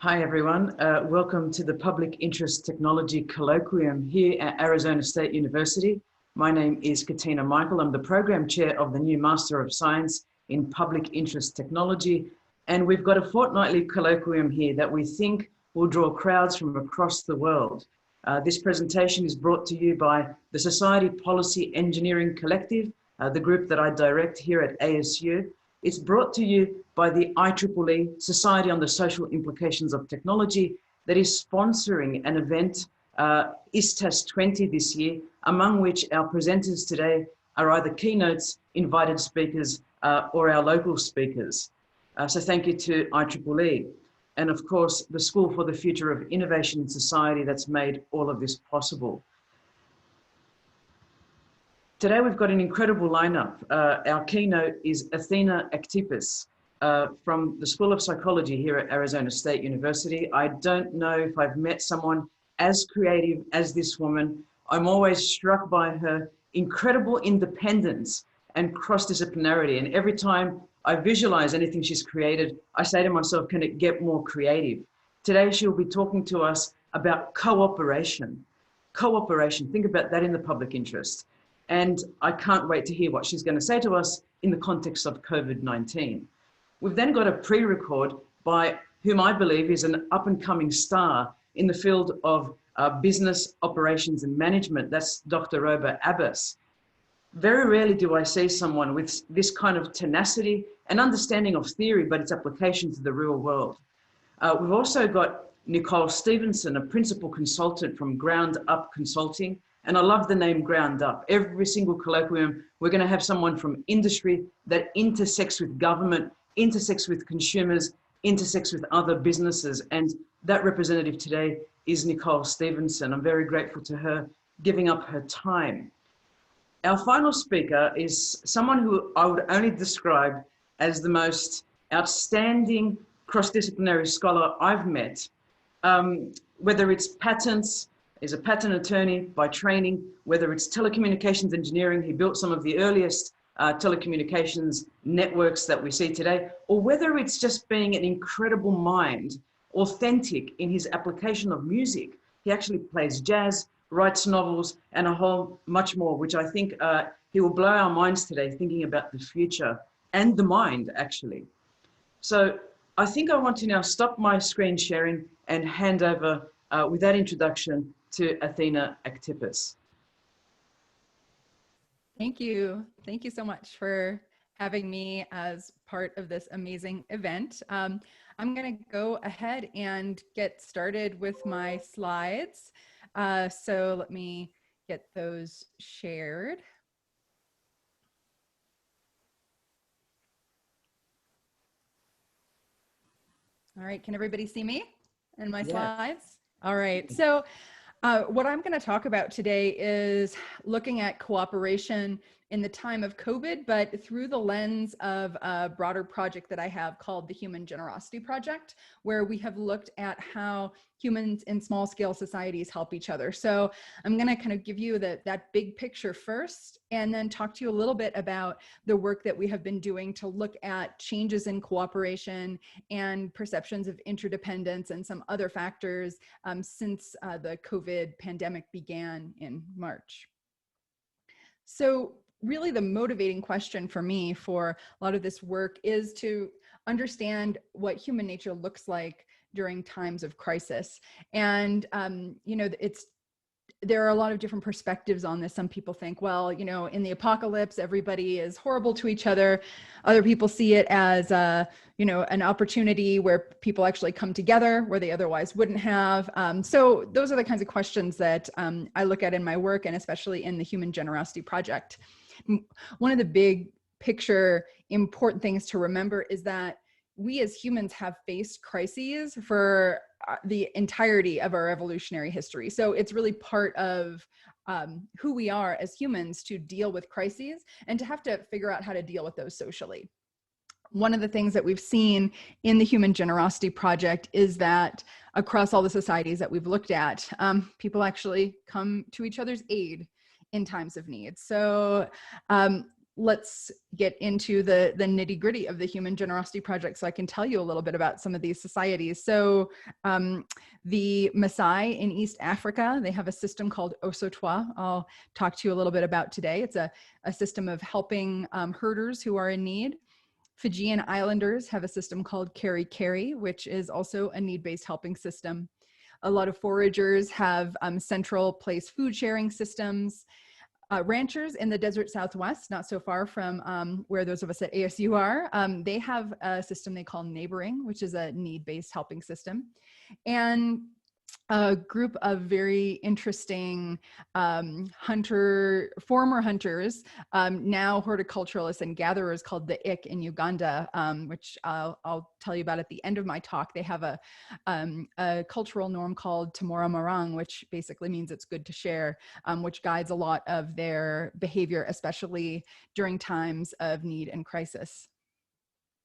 Hi everyone, welcome to the Public Interest Technology Colloquium here at Arizona State University. My name is Katina Michael. I'm the Program Chair of the new Master of Science in Public Interest Technology, and we've got a fortnightly colloquium here that we think will draw crowds from across the world. This presentation is brought to you by the Society Policy Engineering Collective, the group that I direct here at ASU. It's brought to you by the IEEE, Society on the Social Implications of Technology, that is sponsoring an event, ISTAS 20 this year, among which our presenters today are either keynotes, invited speakers, or our local speakers. So thank you to IEEE. And of course, the School for the Future of Innovation in Society that's made all of this possible. Today, we've got an incredible lineup. Our keynote is Athena Octipus from the School of Psychology here at Arizona State University. I don't know if I've met someone as creative as this woman. I'm always struck by her incredible independence and cross-disciplinarity. And every time I visualize anything she's created, I say to myself, can it get more creative? Today, she'll be talking to us about cooperation. Cooperation, think about that in the public interest. And I can't wait to hear what she's going to say to us in the context of COVID-19. We've then got a pre-record by whom I believe is an up-and-coming star in the field of business operations and management. That's Dr. Roba Abbas. Very rarely do I see someone with this kind of tenacity and understanding of theory, but its application to the real world. We've also got Nicole Stephensen, a principal consultant from GroundUp Consulting. And I love the name GroundUp. Every single colloquium, we're going to have someone from industry that intersects with government, intersects with consumers, intersects with other businesses. And that representative today is Nicole Stephensen. I'm very grateful to her giving up her time. Our final speaker is someone who I would only describe as the most outstanding cross-disciplinary scholar I've met, whether it's patents, is a patent attorney by training, whether it's telecommunications engineering, he built some of the earliest telecommunications networks that we see today, or whether it's just being an incredible mind, authentic in his application of music. He actually plays jazz, writes novels, and a whole much more, which I think he will blow our minds today thinking about the future and the mind, actually. So I think I want to now stop my screen sharing and hand over with that introduction to Athena Octipus. Thank you. Thank you so much for having me as part of this amazing event. I'm going to go ahead and get started with my slides. So let me get those shared. All right, can everybody see me and my slides? All right, so what I'm going to talk about today is looking at cooperation in the time of COVID, but through the lens of a broader project that I have called the Human Generosity Project, where we have looked at how humans in small scale societies help each other. So I'm going to kind of give you that big picture first, and then talk to you a little bit about the work that we have been doing to look at changes in cooperation and perceptions of interdependence and some other factors since the COVID pandemic began in March. So really the motivating question for me for a lot of this work is to understand what human nature looks like during times of crisis. And, you know, there are a lot of different perspectives on this. Some people think, well, you know, in the apocalypse, everybody is horrible to each other. Other people see it as, you know, an opportunity where people actually come together where they otherwise wouldn't have. So those are the kinds of questions that I look at in my work, and especially in the Human Generosity Project. One of the big picture important things to remember is that we as humans have faced crises for the entirety of our evolutionary history. So it's really part of who we are as humans to deal with crises and to have to figure out how to deal with those socially. One of the things that we've seen in the Human Generosity Project is that across all the societies that we've looked at, people actually come to each other's aid in times of need. So let's get into the nitty gritty of the Human Generosity Project so I can tell you a little bit about some of these societies. So the Maasai in East Africa, they have a system called Osotrois. I'll talk to you a little bit about today. It's a system of helping herders who are in need. Fijian Islanders have a system called Keri Keri, which is also a need-based helping system. A lot of foragers have central place food sharing systems. Ranchers in the desert Southwest, not so far from where those of us at ASU are, they have a system they call neighboring, which is a need-based helping system. And a group of very interesting former hunters, now horticulturalists and gatherers called the Ik in Uganda, which I'll tell you about at the end of my talk. They have a cultural norm called Tamora Marang, which basically means it's good to share, which guides a lot of their behavior, especially during times of need and crisis.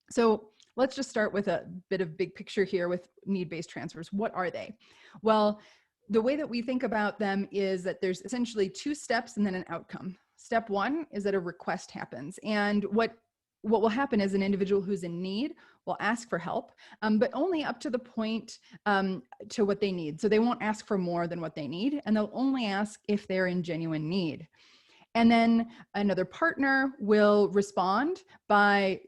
So let's just start with a bit of big picture here with need-based transfers. What are they? Well, the way that we think about them is that there's essentially two steps and then an outcome. Step one is that a request happens. And what will happen is an individual who's in need will ask for help, but only up to the point to what they need. So they won't ask for more than what they need, and they'll only ask if they're in genuine need. And then another partner will respond by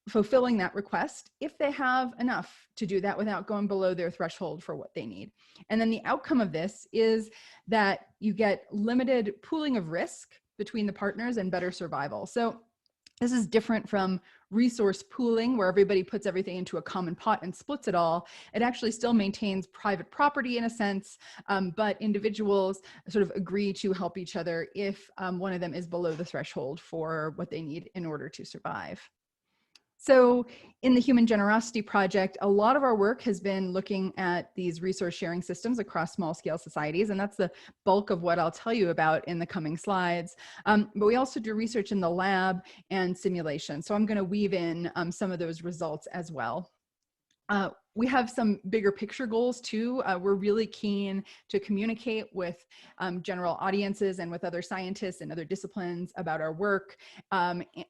fulfilling that request if they have enough to do that without going below their threshold for what they need. And then the outcome of this is that you get limited pooling of risk between the partners and better survival. So this is different from resource pooling, where everybody puts everything into a common pot and splits it all. It actually still maintains private property in a sense, but individuals sort of agree to help each other if one of them is below the threshold for what they need in order to survive. So in the Human Generosity Project, a lot of our work has been looking at these resource sharing systems across small scale societies, and that's the bulk of what I'll tell you about in the coming slides. But we also do research in the lab and simulation. So I'm going to weave in some of those results as well. We have some bigger picture goals too. We're really keen to communicate with general audiences and with other scientists and other disciplines about our work.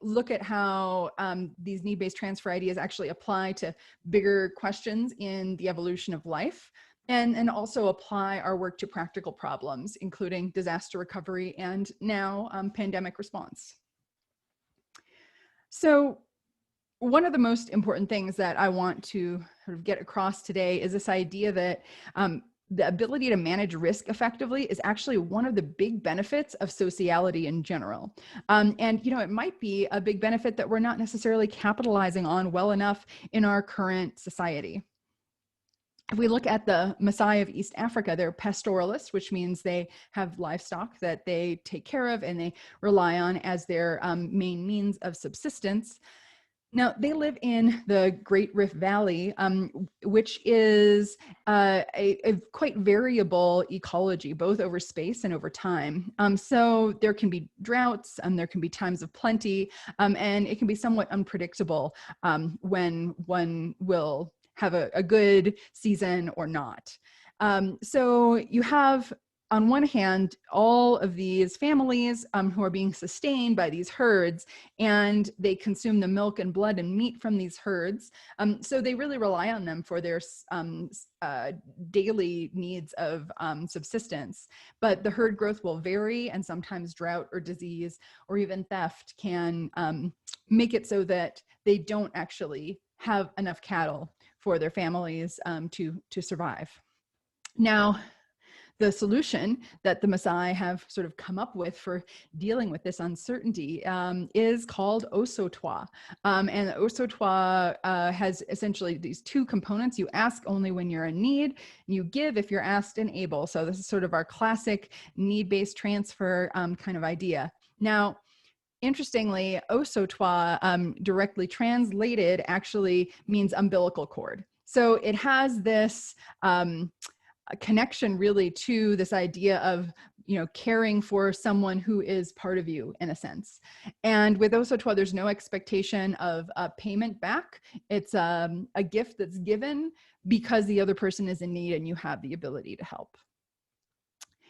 Look at how these need-based transfer ideas actually apply to bigger questions in the evolution of life, and also apply our work to practical problems, including disaster recovery and now pandemic response. So one of the most important things that I want to sort of get across today is this idea that the ability to manage risk effectively is actually one of the big benefits of sociality in general. And, you know, it might be a big benefit that we're not necessarily capitalizing on well enough in our current society. If we look at the Maasai of East Africa, they're pastoralists, which means they have livestock that they take care of and they rely on as their main means of subsistence. Now, they live in the Great Rift Valley, which is a quite variable ecology, both over space and over time. So there can be droughts, there can be times of plenty, and it can be somewhat unpredictable when one will have a good season or not. So you have, on one hand, all of these families who are being sustained by these herds, and they consume the milk and blood and meat from these herds. So they really rely on them for their daily needs of subsistence. But the herd growth will vary, and sometimes drought or disease or even theft can make it so that they don't actually have enough cattle for their families to survive. Now, the solution that the Maasai have sort of come up with for dealing with this uncertainty is called Osotrois. And Osotrois has essentially these two components. You ask only when you're in need, and you give if you're asked and able. So this is sort of our classic need-based transfer kind of idea. Now, interestingly, Osotrois directly translated actually means umbilical cord. So it has this a connection really to this idea of, you know, caring for someone who is part of you in a sense. And with Osotrois, there's no expectation of a payment back. It's a gift that's given because the other person is in need and you have the ability to help.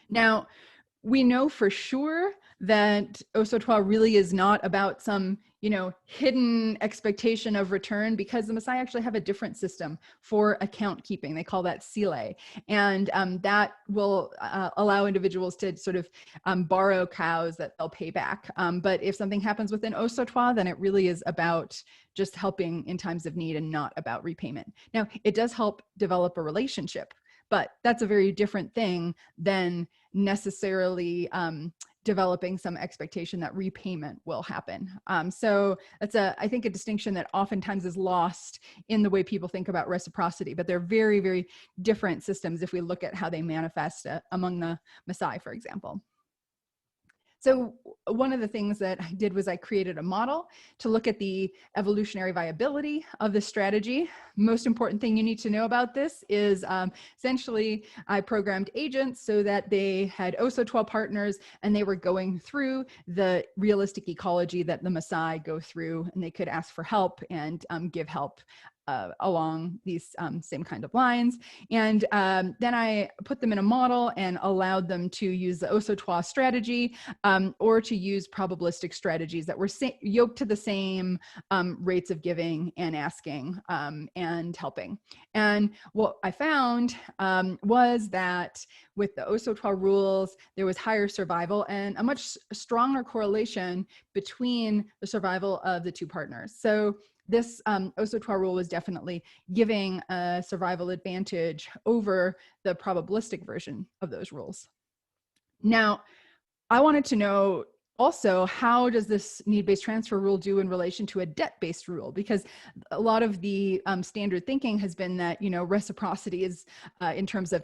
Now, we know for sure that Osotrois really is not about some, hidden expectation of return, because the Maasai actually have a different system for account keeping. They call that sile. And that will allow individuals to sort of borrow cows that they'll pay back. But if something happens within Osotrois, then it really is about just helping in times of need and not about repayment. Now, it does help develop a relationship, but that's a very different thing than necessarily developing some expectation that repayment will happen. So that's I think a distinction that oftentimes is lost in the way people think about reciprocity, but they're very, very different systems if we look at how they manifest among the Maasai, for example. So one of the things that I did was I created a model to look at the evolutionary viability of the strategy. Most important thing you need to know about this is essentially I programmed agents so that they had Osotrois partners and they were going through the realistic ecology that the Maasai go through, and they could ask for help and give help along these same kind of lines. And then I put them in a model and allowed them to use the Osotrois strategy or to use probabilistic strategies that were yoked to the same rates of giving and asking and helping. And what I found was that with the Osotrois rules, there was higher survival and a much stronger correlation between the survival of the two partners. So this Osotrois rule was definitely giving a survival advantage over the probabilistic version of those rules. Now, I wanted to know also, how does this need-based transfer rule do in relation to a debt-based rule? Because a lot of the standard thinking has been that, reciprocity is in terms of,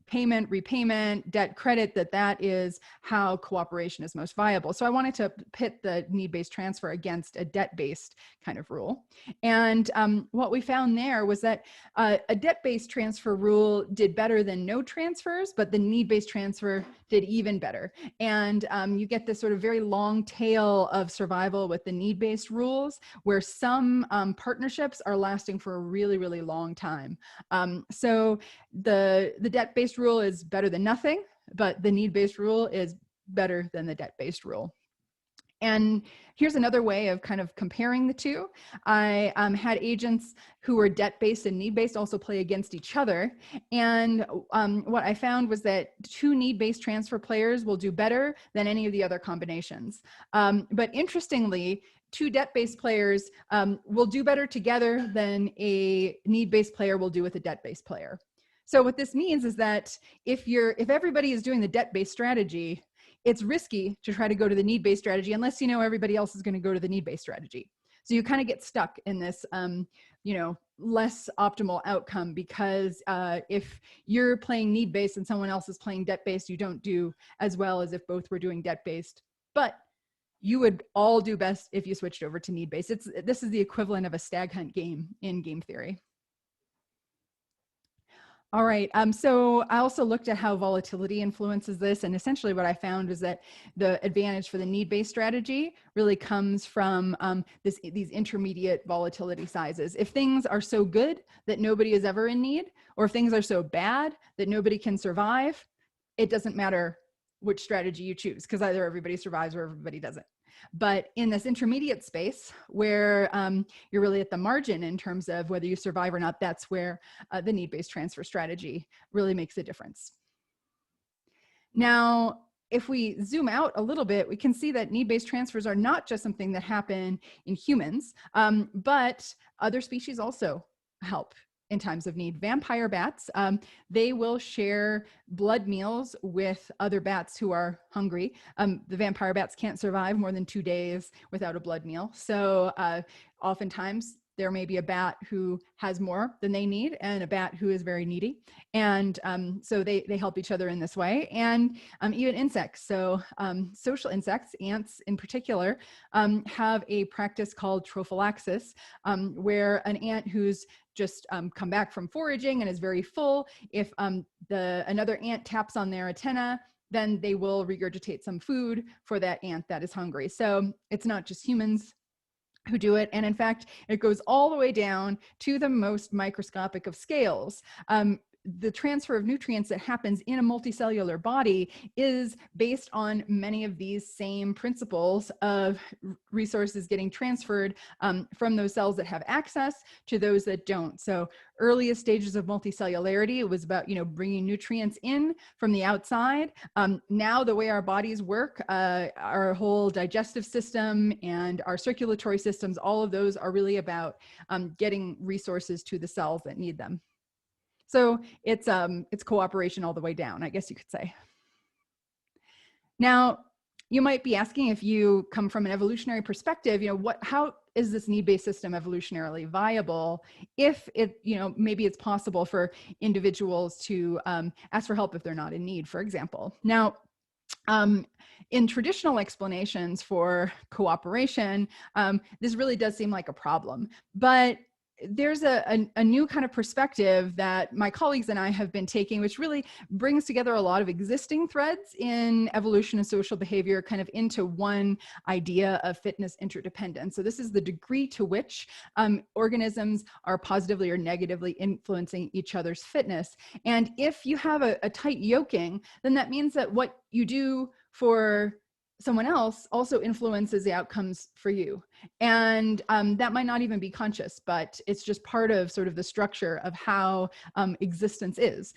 payment, repayment, debt, credit, that is how cooperation is most viable. So I wanted to pit the need-based transfer against a debt-based kind of rule. And what we found there was that a debt-based transfer rule did better than no transfers, but the need-based transfer did even better. And you get this sort of very long tail of survival with the need-based rules, where some partnerships are lasting for a really, really long time. So the debt-based rule is better than nothing, but the need-based rule is better than the debt-based rule. And here's another way of kind of comparing the two. I had agents who were debt-based and need-based also play against each other. And what I found was that two need-based transfer players will do better than any of the other combinations. But interestingly, two debt-based players will do better together than a need-based player will do with a debt-based player. So what this means is that if everybody is doing the debt-based strategy, it's risky to try to go to the need-based strategy unless everybody else is going to go to the need-based strategy. So you kind of get stuck in this, less optimal outcome, because if you're playing need-based and someone else is playing debt-based, you don't do as well as if both were doing debt-based. But you would all do best if you switched over to need-based. This is the equivalent of a stag hunt game in game theory. All right, so I also looked at how volatility influences this, and essentially what I found was that the advantage for the need-based strategy really comes from these intermediate volatility sizes. If things are so good that nobody is ever in need, or if things are so bad that nobody can survive, it doesn't matter which strategy you choose, because either everybody survives or everybody doesn't. But in this intermediate space where you're really at the margin in terms of whether you survive or not, that's where the need-based transfer strategy really makes a difference. Now, if we zoom out a little bit, we can see that need-based transfers are not just something that happen in humans, but other species also help in times of need. Vampire bats, they will share blood meals with other bats who are hungry. The vampire bats can't survive more than 2 days without a blood meal. So oftentimes there may be a bat who has more than they need and a bat who is very needy. And so they help each other in this way. And even insects, so social insects, ants in particular, have a practice called trophallaxis, where an ant who's just come back from foraging and is very full, if another ant taps on their antenna, then they will regurgitate some food for that ant that is hungry. So it's not just humans who do it. And in fact, it goes all the way down to the most microscopic of scales. the transfer of nutrients that happens in a multicellular body is based on many of these same principles of resources getting transferred from those cells that have access to those that don't. So earliest stages of multicellularity, it was about, bringing nutrients in from the outside. Now the way our bodies work, our whole digestive system and our circulatory systems, all of those are really about getting resources to the cells that need them. So it's cooperation all the way down, I guess you could say. Now, you might be asking, if you come from an evolutionary perspective, how is this need-based system evolutionarily viable if it, maybe it's possible for individuals to ask for help if they're not in need, for example. Now, in traditional explanations for cooperation, this really does seem like a problem, but there's a new kind of perspective that my colleagues and I have been taking, which really brings together a lot of existing threads in evolution and social behavior kind of into one idea of fitness interdependence. So this is the degree to which organisms are positively or negatively influencing each other's fitness. And if you have a tight yoking, then that means that what you do for someone else also influences the outcomes for you. And that might not even be conscious, but it's just part of sort of the structure of how existence is,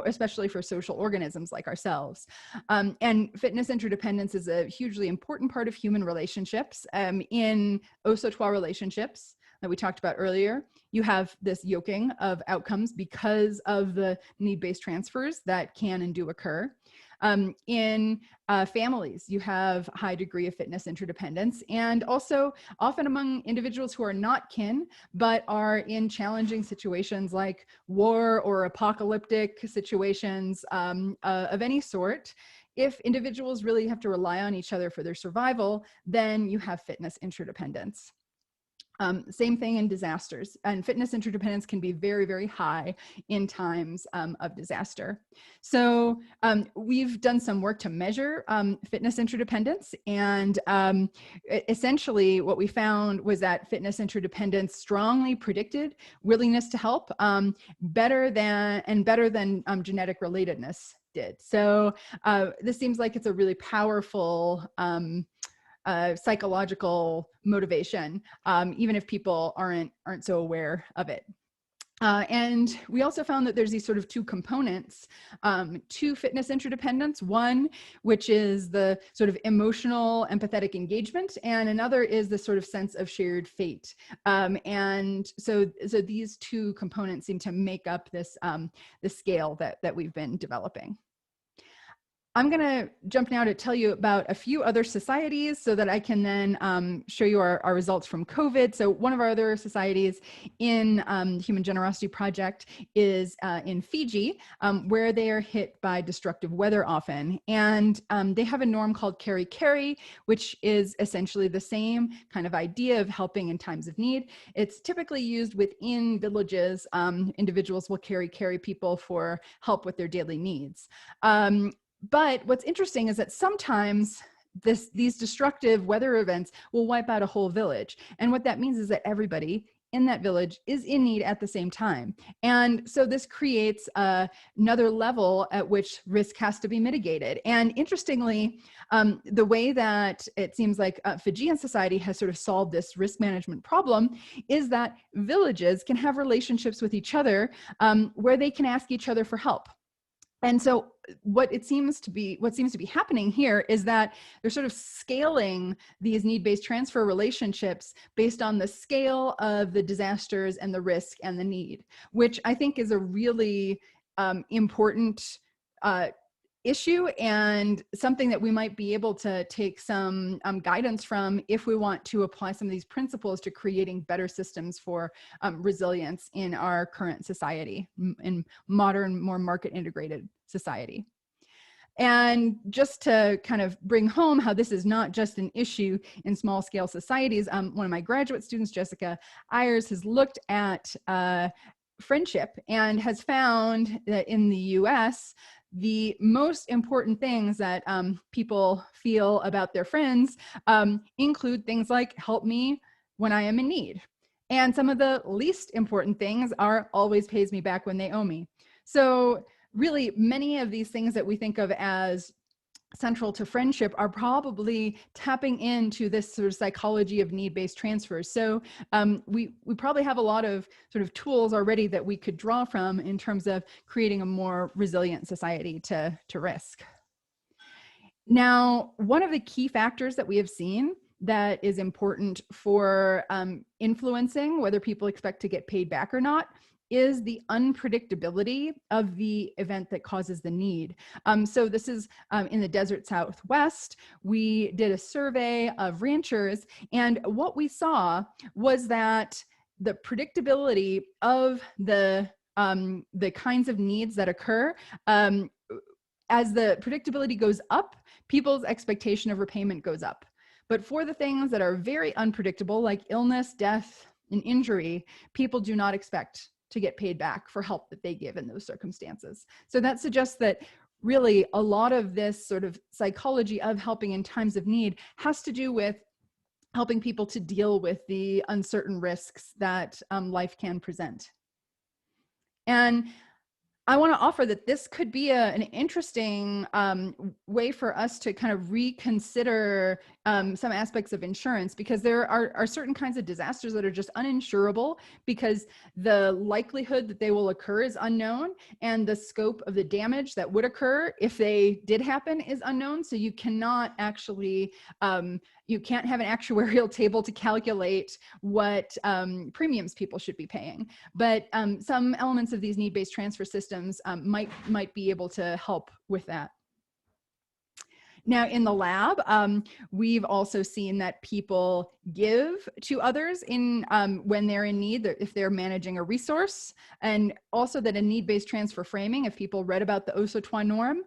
especially for social organisms like ourselves. And fitness interdependence is a hugely important part of human relationships. In Osotrois relationships that we talked about earlier, you have this yoking of outcomes because of the need-based transfers that can and do occur. In families, you have a high degree of fitness interdependence, and also often among individuals who are not kin, but are in challenging situations like war or apocalyptic situations of any sort. If individuals really have to rely on each other for their survival, then you have fitness interdependence. Same thing in disasters, and fitness interdependence can be very, very high in times of disaster. So we've done some work to measure fitness interdependence, and essentially what we found was that fitness interdependence strongly predicted willingness to help better than genetic relatedness did. So this seems like it's a really powerful psychological motivation, even if people aren't so aware of it. And we also found that there's these sort of two components to fitness interdependence. One, which is the sort of emotional, empathetic engagement, and another is the sort of sense of shared fate. And so these two components seem to make up this the scale that we've been developing. I'm going to jump now to tell you about a few other societies so that I can then show you our results from COVID. So one of our other societies in the Human Generosity Project is in Fiji, where they are hit by destructive weather often. And they have a norm called carry, which is essentially the same kind of idea of helping in times of need. It's typically used within villages. Individuals will carry people for help with their daily needs. But what's interesting is that sometimes these destructive weather events will wipe out a whole village. And what that means is that everybody in that village is in need at the same time. And so this creates another level at which risk has to be mitigated. And interestingly, the way that it seems like Fijian society has sort of solved this risk management problem is that villages can have relationships with each other where they can ask each other for help. And so what seems to be happening here is that they're sort of scaling these need-based transfer relationships based on the scale of the disasters and the risk and the need, which I think is a really important issue and something that we might be able to take some guidance from if we want to apply some of these principles to creating better systems for resilience in our current society, in modern, more market integrated society. And just to kind of bring home how this is not just an issue in small scale societies, one of my graduate students, Jessica Ayers, has looked at friendship and has found that in the US, the most important things that people feel about their friends include things like help me when I am in need. And some of the least important things are always pays me back when they owe me. So really, many of these things that we think of as central to friendship are probably tapping into this sort of psychology of need-based transfers. So we probably have a lot of sort of tools already that we could draw from in terms of creating a more resilient society to risk. Now, one of the key factors that we have seen that is important for influencing whether people expect to get paid back or not is the unpredictability of the event that causes the need. So this is in the desert Southwest. We did a survey of ranchers, and what we saw was that the predictability of the kinds of needs that occur, as the predictability goes up, people's expectation of repayment goes up. But for the things that are very unpredictable, like illness, death, and injury, people do not expect to get paid back for help that they give in those circumstances. So that suggests that really a lot of this sort of psychology of helping in times of need has to do with helping people to deal with the uncertain risks that life can present. And I want to offer that this could be an interesting way for us to kind of reconsider some aspects of insurance, because there are certain kinds of disasters that are just uninsurable because the likelihood that they will occur is unknown, and the scope of the damage that would occur if they did happen is unknown. So you cannot actually, you can't have an actuarial table to calculate what premiums people should be paying. But some elements of these need-based transfer systems might be able to help with that. Now, in the lab, we've also seen that people give to others in when they're in need, if they're managing a resource, and also that a need-based transfer framing, if people read about the Osotrois norm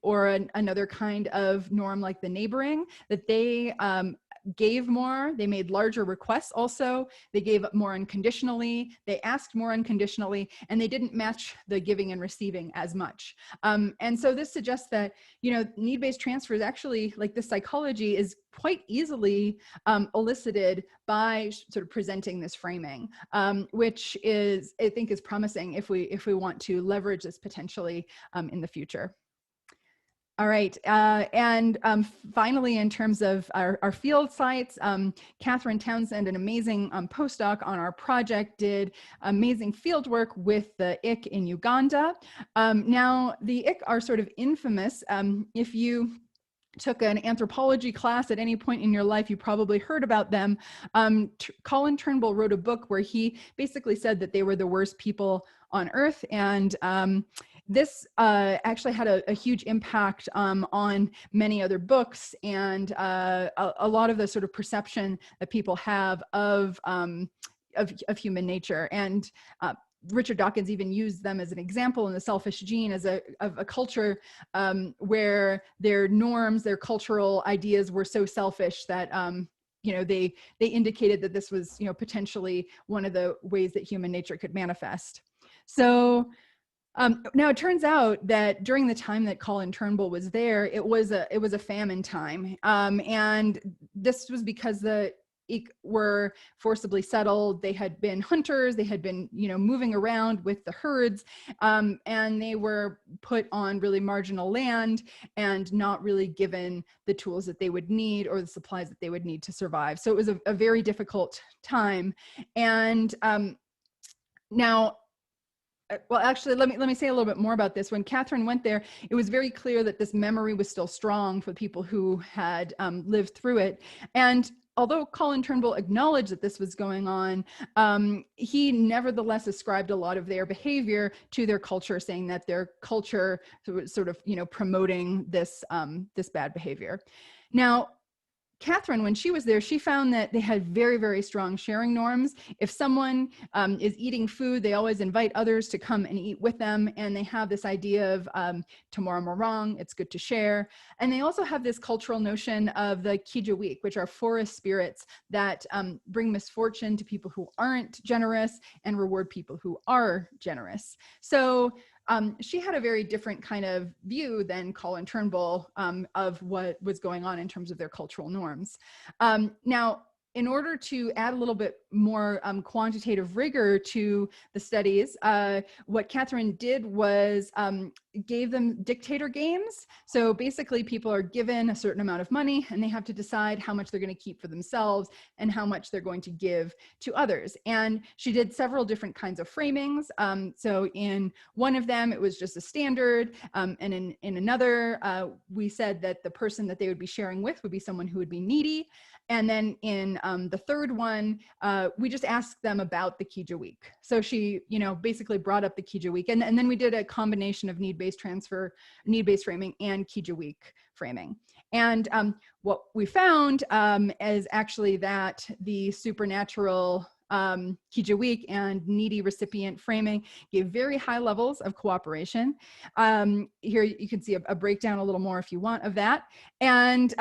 or another kind of norm like the neighboring, that they gave more, they made larger requests also, they gave more unconditionally, they asked more unconditionally, and they didn't match the giving and receiving as much. And so this suggests that, you know, need-based transfers actually, like the psychology is quite easily elicited by sort of presenting this framing, which is, I think, is promising if we want to leverage this potentially in the future. All right, and finally, in terms of our field sites, Catherine Townsend, an amazing postdoc on our project, did amazing field work with the IC in Uganda. Now, the IC are sort of infamous. If you took an anthropology class at any point in your life, you probably heard about them. Colin Turnbull wrote a book where he basically said that they were the worst people on earth, and this actually had a huge impact on many other books and a lot of the sort of perception that people have of human nature. And Richard Dawkins even used them as an example in The Selfish Gene as of a culture where their norms, their cultural ideas were so selfish that you know, they indicated that this was, you know, potentially one of the ways that human nature could manifest. So now it turns out that during the time that Colin Turnbull was there, it was a famine time, and this was because the Ike were forcibly settled. They had been hunters. They had been, you know, moving around with the herds, and they were put on really marginal land and not really given the tools that they would need or the supplies that they would need to survive. So it was a very difficult time. And now, well, actually, let me say a little bit more about this. When Catherine went there, it was very clear that this memory was still strong for people who had lived through it. And although Colin Turnbull acknowledged that this was going on, he nevertheless ascribed a lot of their behavior to their culture, saying that their culture was sort of, you know, promoting this this bad behavior. Now, Catherine, when she was there, she found that they had very, very strong sharing norms. If someone is eating food, they always invite others to come and eat with them. And they have this idea of tomorrow morang, it's good to share. And they also have this cultural notion of the Kijawik, which are forest spirits that bring misfortune to people who aren't generous and reward people who are generous. So she had a very different kind of view than Colin Turnbull of what was going on in terms of their cultural norms. Now, in order to add a little bit more quantitative rigor to the studies, what Catherine did was gave them dictator games. So basically people are given a certain amount of money and they have to decide how much they're going to keep for themselves and how much they're going to give to others. And she did several different kinds of framings. So in one of them, it was just a standard. And in another, we said that the person that they would be sharing with would be someone who would be needy. And then in the third one, we just asked them about the Kija week. So she, basically brought up the Kija week. And then we did a combination of need-based transfer, need-based framing, and Kija week framing. And what we found is actually that the supernatural Kija week and needy recipient framing gave very high levels of cooperation. Here you can see a breakdown a little more if you want of that. And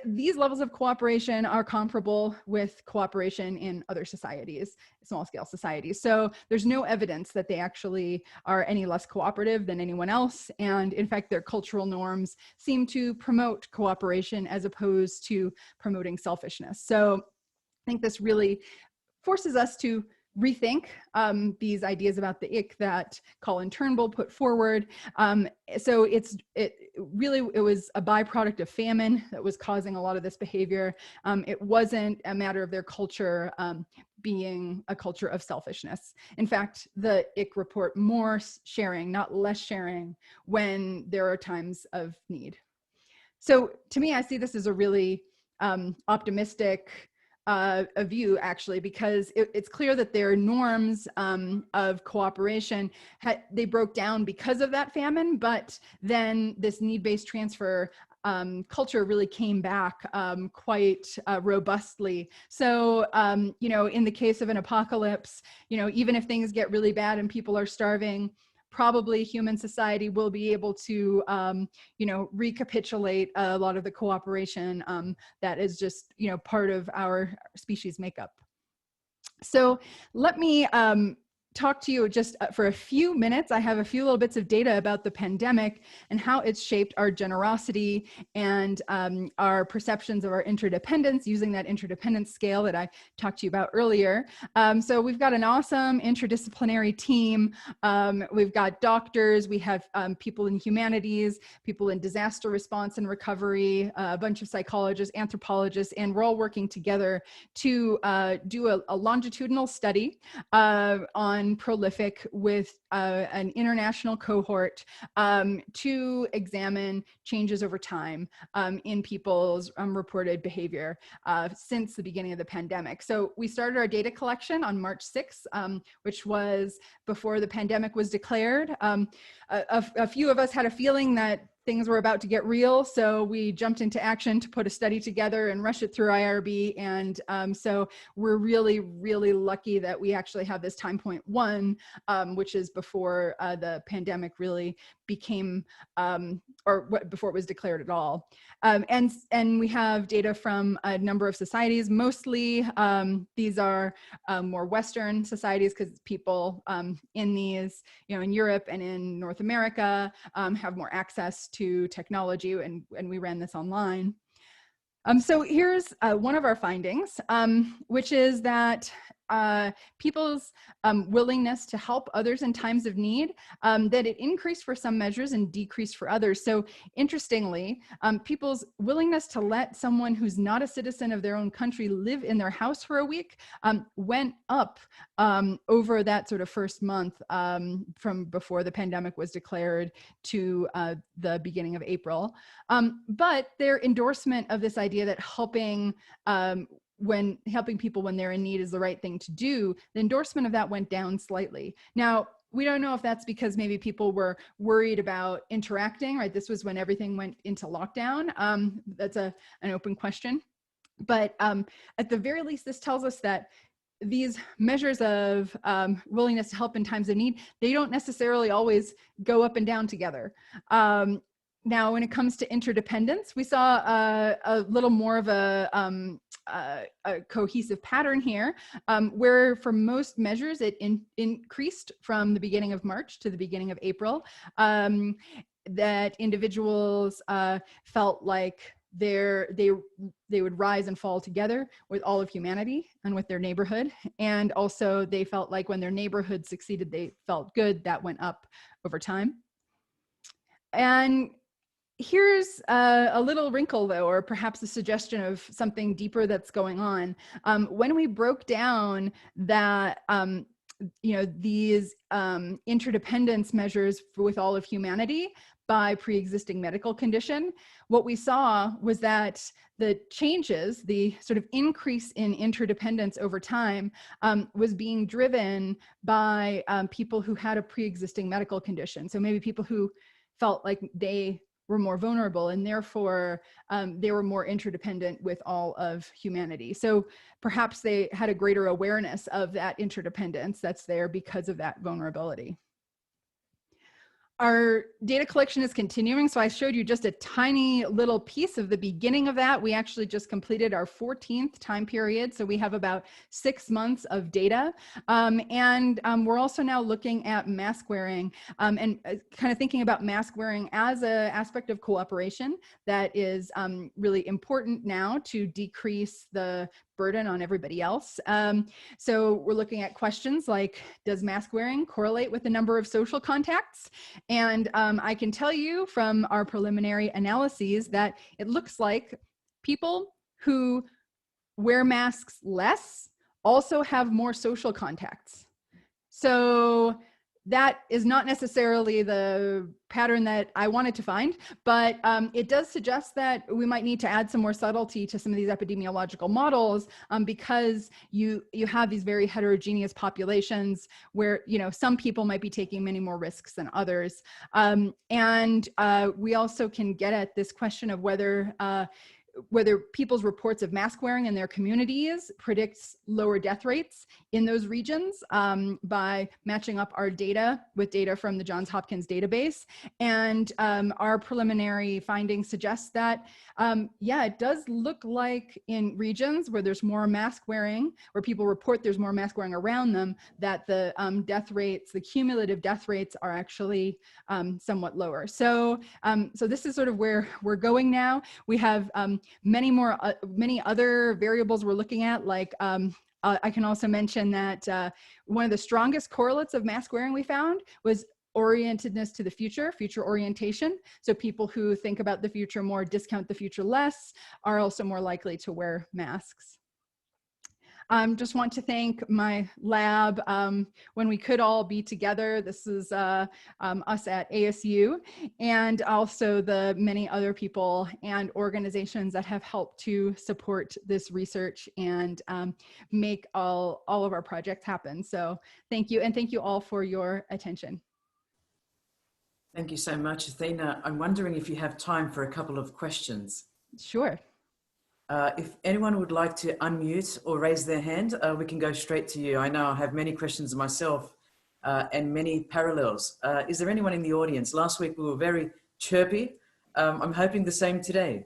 these levels of cooperation are comparable with cooperation in other societies, small scale societies. So there's no evidence that they actually are any less cooperative than anyone else. And in fact, their cultural norms seem to promote cooperation as opposed to promoting selfishness. So I think this really forces us to rethink these ideas about the ick that Colin Turnbull put forward. So it was a byproduct of famine that was causing a lot of this behavior. It wasn't a matter of their culture being a culture of selfishness. In fact, the ick report more sharing, not less sharing, when there are times of need. So to me, I see this as a really optimistic a view, actually, because it's clear that their norms of cooperation, they broke down because of that famine, but then this need-based transfer culture really came back quite robustly. So, in the case of an apocalypse, even if things get really bad and people are starving, probably human society will be able to, recapitulate a lot of the cooperation that is just, part of our species makeup. So let me talk to you just for a few minutes. I have a few little bits of data about the pandemic and how it's shaped our generosity and our perceptions of our interdependence using that interdependence scale that I talked to you about earlier. So we've got an awesome interdisciplinary team. We've got doctors, we have people in humanities, people in disaster response and recovery, a bunch of psychologists, anthropologists, and we're all working together to do a longitudinal study on Prolific with an international cohort to examine changes over time in people's reported behavior since the beginning of the pandemic. So we started our data collection on March 6th, which was before the pandemic was declared. A few of us had a feeling that things were about to get real, so we jumped into action to put a study together and rush it through IRB. And so we're really, really lucky that we actually have this time point 1, which is before the pandemic really became, before it was declared at all. And we have data from a number of societies. Mostly these are more Western societies, because people in these, in Europe and in North America have more access to technology, and we ran this online. So here's one of our findings, which is that people's willingness to help others in times of need, that it increased for some measures and decreased for others. So interestingly, people's willingness to let someone who's not a citizen of their own country live in their house for a week went up over that sort of first month from before the pandemic was declared to the beginning of April. But their endorsement of this idea that helping people when they're in need is the right thing to do, the endorsement of that went down slightly. Now, we don't know if that's because maybe people were worried about interacting, right? This was when everything went into lockdown. That's an open question. But at the very least, this tells us that these measures of willingness to help in times of need, they don't necessarily always go up and down together. Now, when it comes to interdependence, we saw a little more of a cohesive pattern here, where for most measures, it increased from the beginning of March to the beginning of April, that individuals felt like they would rise and fall together with all of humanity and with their neighborhood. And also they felt like when their neighborhood succeeded, they felt good. That went up over time. And here's a little wrinkle, though, or perhaps a suggestion of something deeper that's going on. When we broke down that, these interdependence measures with all of humanity by pre-existing medical condition, what we saw was that the changes, the sort of increase in interdependence over time, was being driven by people who had a pre-existing medical condition. So maybe people who felt like they were more vulnerable, and therefore they were more interdependent with all of humanity. So perhaps they had a greater awareness of that interdependence that's there because of that vulnerability. Our data collection is continuing. So I showed you just a tiny little piece of the beginning of that. We actually just completed our 14th time period. So we have about 6 months of data. We're also now looking at mask wearing and kind of thinking about mask wearing as an aspect of cooperation that is really important now to decrease the burden on everybody else. So we're looking at questions like, does mask wearing correlate with the number of social contacts? And I can tell you from our preliminary analyses that it looks like people who wear masks less also have more social contacts. So that is not necessarily the pattern that I wanted to find, but it does suggest that we might need to add some more subtlety to some of these epidemiological models because you have these very heterogeneous populations where some people might be taking many more risks than others. We also can get at this question of whether people's reports of mask wearing in their communities predicts lower death rates in those regions by matching up our data with data from the Johns Hopkins database. And our preliminary findings suggest that, it does look like in regions where there's more mask wearing, where people report there's more mask wearing around them, that the death rates, the cumulative death rates are actually somewhat lower. So this is sort of where we're going now. We have many other variables we're looking at, like I can also mention that one of the strongest correlates of mask wearing we found was orientedness to the future orientation. So people who think about the future more, discount the future less, are also more likely to wear masks. Just want to thank my lab when we could all be together. This is us at ASU, and also the many other people and organizations that have helped to support this research and make all of our projects happen. So thank you, and thank you all for your attention. Thank you so much, Athena. I'm wondering if you have time for a couple of questions. Sure. If anyone would like to unmute or raise their hand, we can go straight to you. I know I have many questions myself and many parallels. Is there anyone in the audience? Last week we were very chirpy. I'm hoping the same today.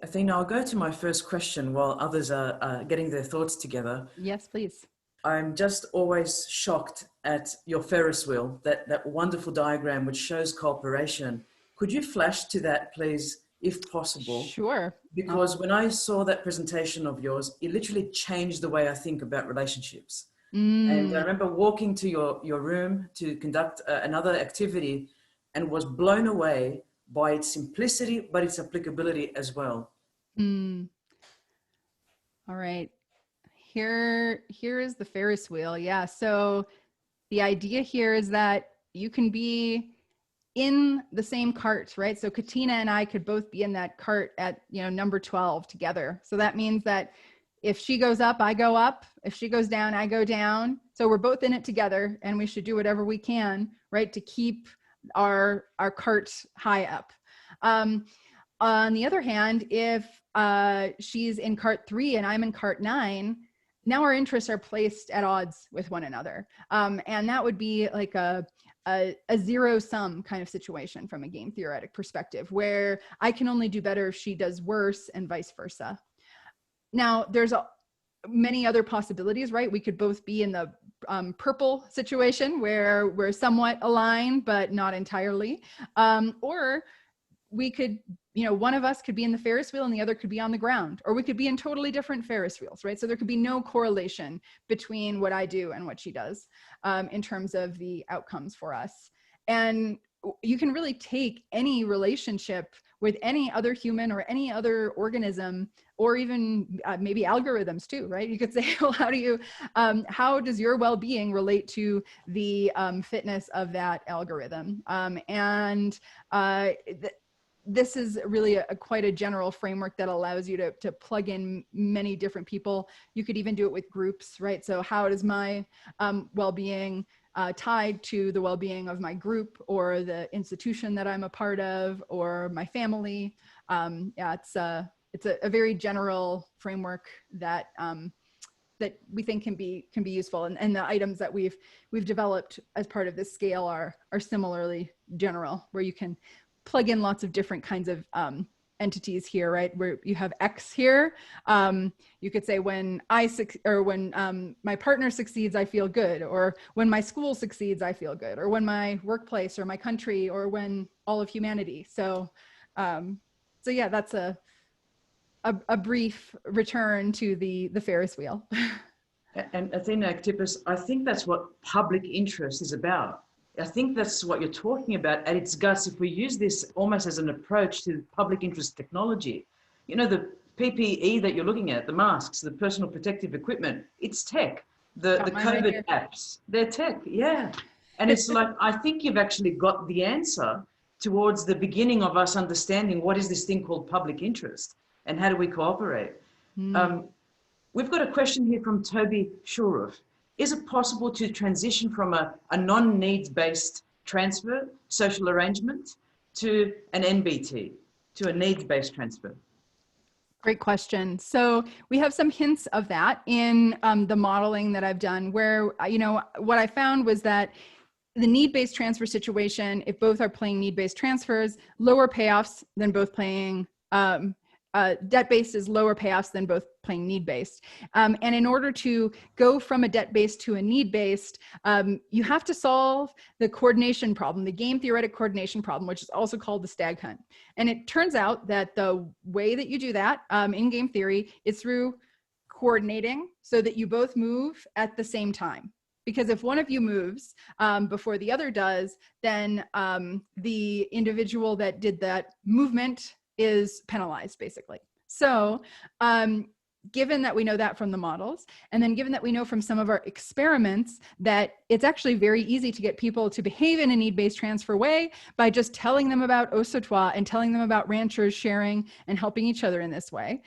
Athena, I'll go to my first question while others are getting their thoughts together. Yes, please. I'm just always shocked at your Ferris wheel, that wonderful diagram which shows cooperation. Could you flash to that, please, if possible? Sure. Because when I saw that presentation of yours, it literally changed the way I think about relationships. And I remember walking to your room to conduct another activity and was blown away by its simplicity, but its applicability as well. All right. Here is the Ferris wheel. Yeah. So the idea here is that you can be in the same cart, right? So Katina and I could both be in that cart at, number 12 together. So that means that if she goes up, I go up. If she goes down, I go down. So we're both in it together, and we should do whatever we can, right, to keep our cart high up. On the other hand, if she's in cart 3 and I'm in cart 9, now our interests are placed at odds with one another. And that would be like a zero-sum kind of situation from a game theoretic perspective, where I can only do better if she does worse and vice versa. Now, there's many other possibilities, right? We could both be in the purple situation where we're somewhat aligned, but not entirely. Or we could, one of us could be in the Ferris wheel and the other could be on the ground, or we could be in totally different Ferris wheels, right? So there could be no correlation between what I do and what she does in terms of the outcomes for us. And you can really take any relationship with any other human or any other organism, or even maybe algorithms too, right? You could say, well, how does your well-being relate to the fitness of that algorithm? This is really quite a general framework that allows you to plug in many different people. You could even do it with groups, right? So how does my well-being tied to the well-being of my group or the institution that I'm a part of or my family? It's a very general framework that that we think can be useful, and the items that we've developed as part of this scale are similarly general, where you can plug in lots of different kinds of entities here, right? Where you have X here, you could say when my partner succeeds, I feel good, or when my school succeeds, I feel good, or when my workplace or my country, or when all of humanity. So yeah, that's a brief return to the Ferris wheel. And Athena Octipus, I think that's what public interest is about. I think that's what you're talking about at its guts. If we use this almost as an approach to public interest technology, the PPE that you're looking at, the masks, the personal protective equipment, it's tech. The COVID apps, they're tech, yeah. And it's like, I think you've actually got the answer towards the beginning of us understanding what is this thing called public interest and how do we cooperate. We've got a question here from Toby Shurov. Is it possible to transition from a non-needs-based transfer, social arrangement, to an NBT, to a needs-based transfer? Great question. So we have some hints of that in the modeling that I've done, where, what I found was that the need-based transfer situation, if both are playing need-based transfers, lower payoffs than both playing debt-based is lower payoffs than both playing need-based. And in order to go from a debt-based to a need-based, you have to solve the coordination problem, the game theoretic coordination problem, which is also called the Stag Hunt. And it turns out that the way that you do that in game theory is through coordinating so that you both move at the same time. Because if one of you moves before the other does, then the individual that did that movement is penalized, basically. So given that we know that from the models, and then given that we know from some of our experiments that it's actually very easy to get people to behave in a need-based transfer way by just telling them about Osotrois and telling them about ranchers sharing and helping each other in this way,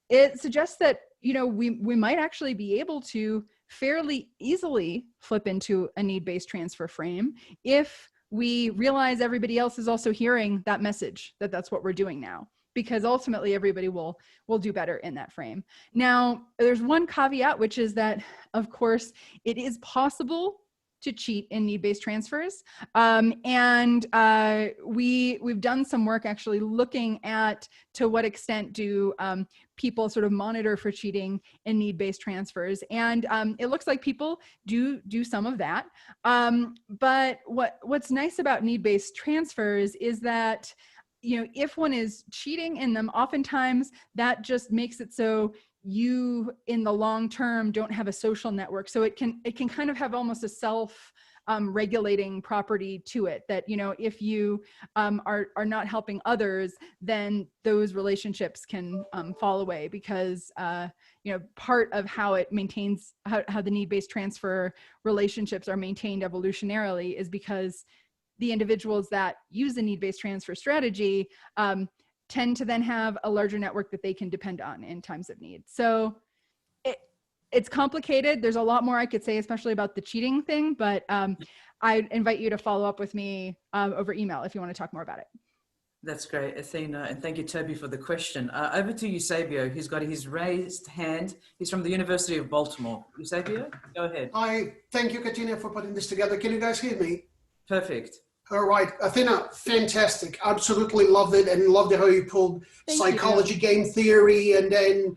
it suggests that we might actually be able to fairly easily flip into a need-based transfer frame if we realize everybody else is also hearing that message, that that's what we're doing now, because ultimately everybody will do better in that frame. Now, there's one caveat, which is that, of course, it is possible to cheat in need-based transfers. We've done some work actually looking at to what extent do people sort of monitor for cheating in need-based transfers. And it looks like people do some of that. But what's nice about need-based transfers is that, if one is cheating in them, oftentimes that just makes it so you in the long term don't have a social network. So it can kind of have almost a self regulating property to it, that if you are not helping others, then those relationships can fall away, because part of how it maintains how the need-based transfer relationships are maintained evolutionarily is because the individuals that use the need-based transfer strategy tend to then have a larger network that they can depend on in times of need. So it's complicated. There's a lot more I could say, especially about the cheating thing, but I invite you to follow up with me over email if you want to talk more about it. That's great, Athena, and thank you, Toby, for the question. Over to Eusebio, who's got his raised hand. He's from the University of Baltimore. Eusebio, go ahead. Hi, thank you, Katina, for putting this together. Can you guys hear me? Perfect. All right, Athena, fantastic. Absolutely loved it, and loved how you pulled psychology, game theory, and then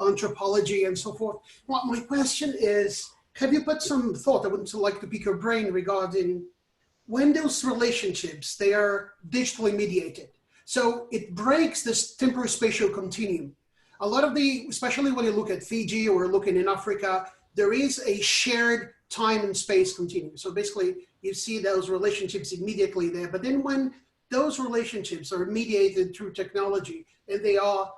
anthropology and so forth. Well, my question is, have you put some thought, I wouldn't like to pick your brain regarding when those relationships, they are digitally mediated. So it breaks this temporal spatial continuum. A lot of the, especially when you look at Fiji or looking in Africa, there is a shared time and space continuum. So basically you see those relationships immediately there. But then when those relationships are mediated through technology and they are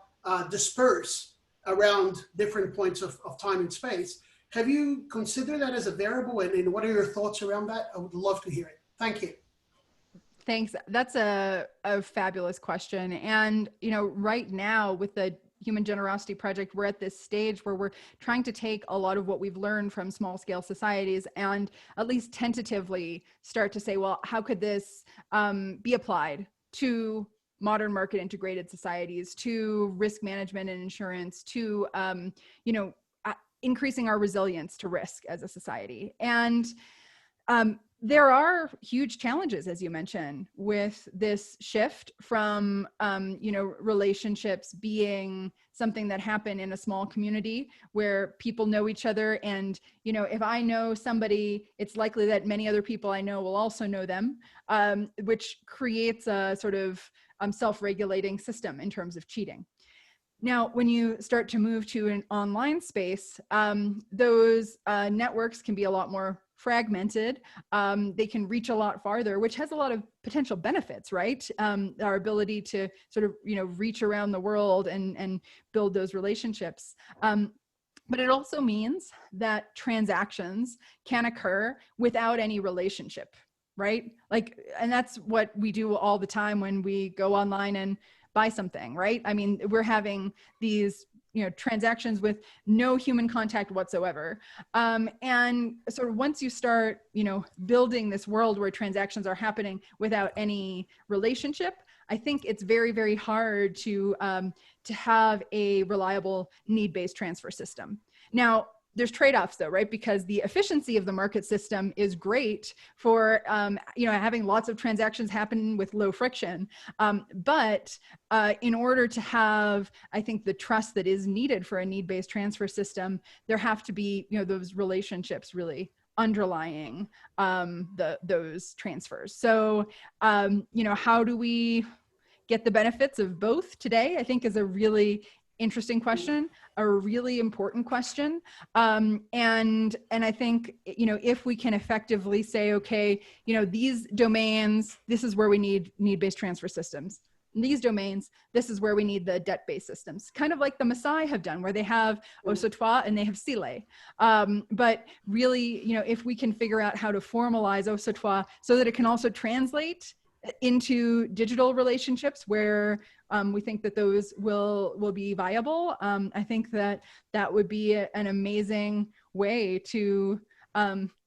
dispersed around different points of time and space, have you considered that as a variable, and what are your thoughts around that? I would love to hear it. Thank you. Thanks. That's a fabulous question. And, you know, right now with the Human Generosity Project, we're at this stage where we're trying to take a lot of what we've learned from small scale societies and at least tentatively start to say, well, how could this be applied to modern market integrated societies, to risk management and insurance, to, you know, increasing our resilience to risk as a society. And there are huge challenges, as you mentioned, with this shift from, you know, relationships being something that happen in a small community where people know each other. And, you know, if I know somebody, it's likely that many other people I know will also know them, which creates a sort of self-regulating system in terms of cheating. Now, when you start to move to an online space, those networks can be a lot more fragmented. They can reach a lot farther, which has a lot of potential benefits, right? Our ability to sort of, you know, reach around the world and build those relationships. But it also means that transactions can occur without any relationship, right? Like, and that's what we do all the time when we go online and buy something, right? I mean, we're having these, you know, transactions with no human contact whatsoever. And sort of once you start, you know, building this world where transactions are happening without any relationship, I think it's very, very hard to have a reliable need-based transfer system. Now, there's trade-offs though, right? Because the efficiency of the market system is great for, you know, having lots of transactions happen with low friction. But in order to have, I think, the trust that is needed for a need-based transfer system, there have to be, you know, those relationships really underlying those transfers. So, you know, how do we get the benefits of both today, I think is a really interesting question, a really important question. And I think, you know, if we can effectively say, okay, you know, these domains, this is where we need need-based transfer systems. In these domains, this is where we need the debt-based systems, kind of like the Maasai have done, where they have Osotrois and they have Sile. But really, you know, if we can figure out how to formalize Osotrois so that it can also translate into digital relationships where we think that those will be viable, I think that that would be an amazing way to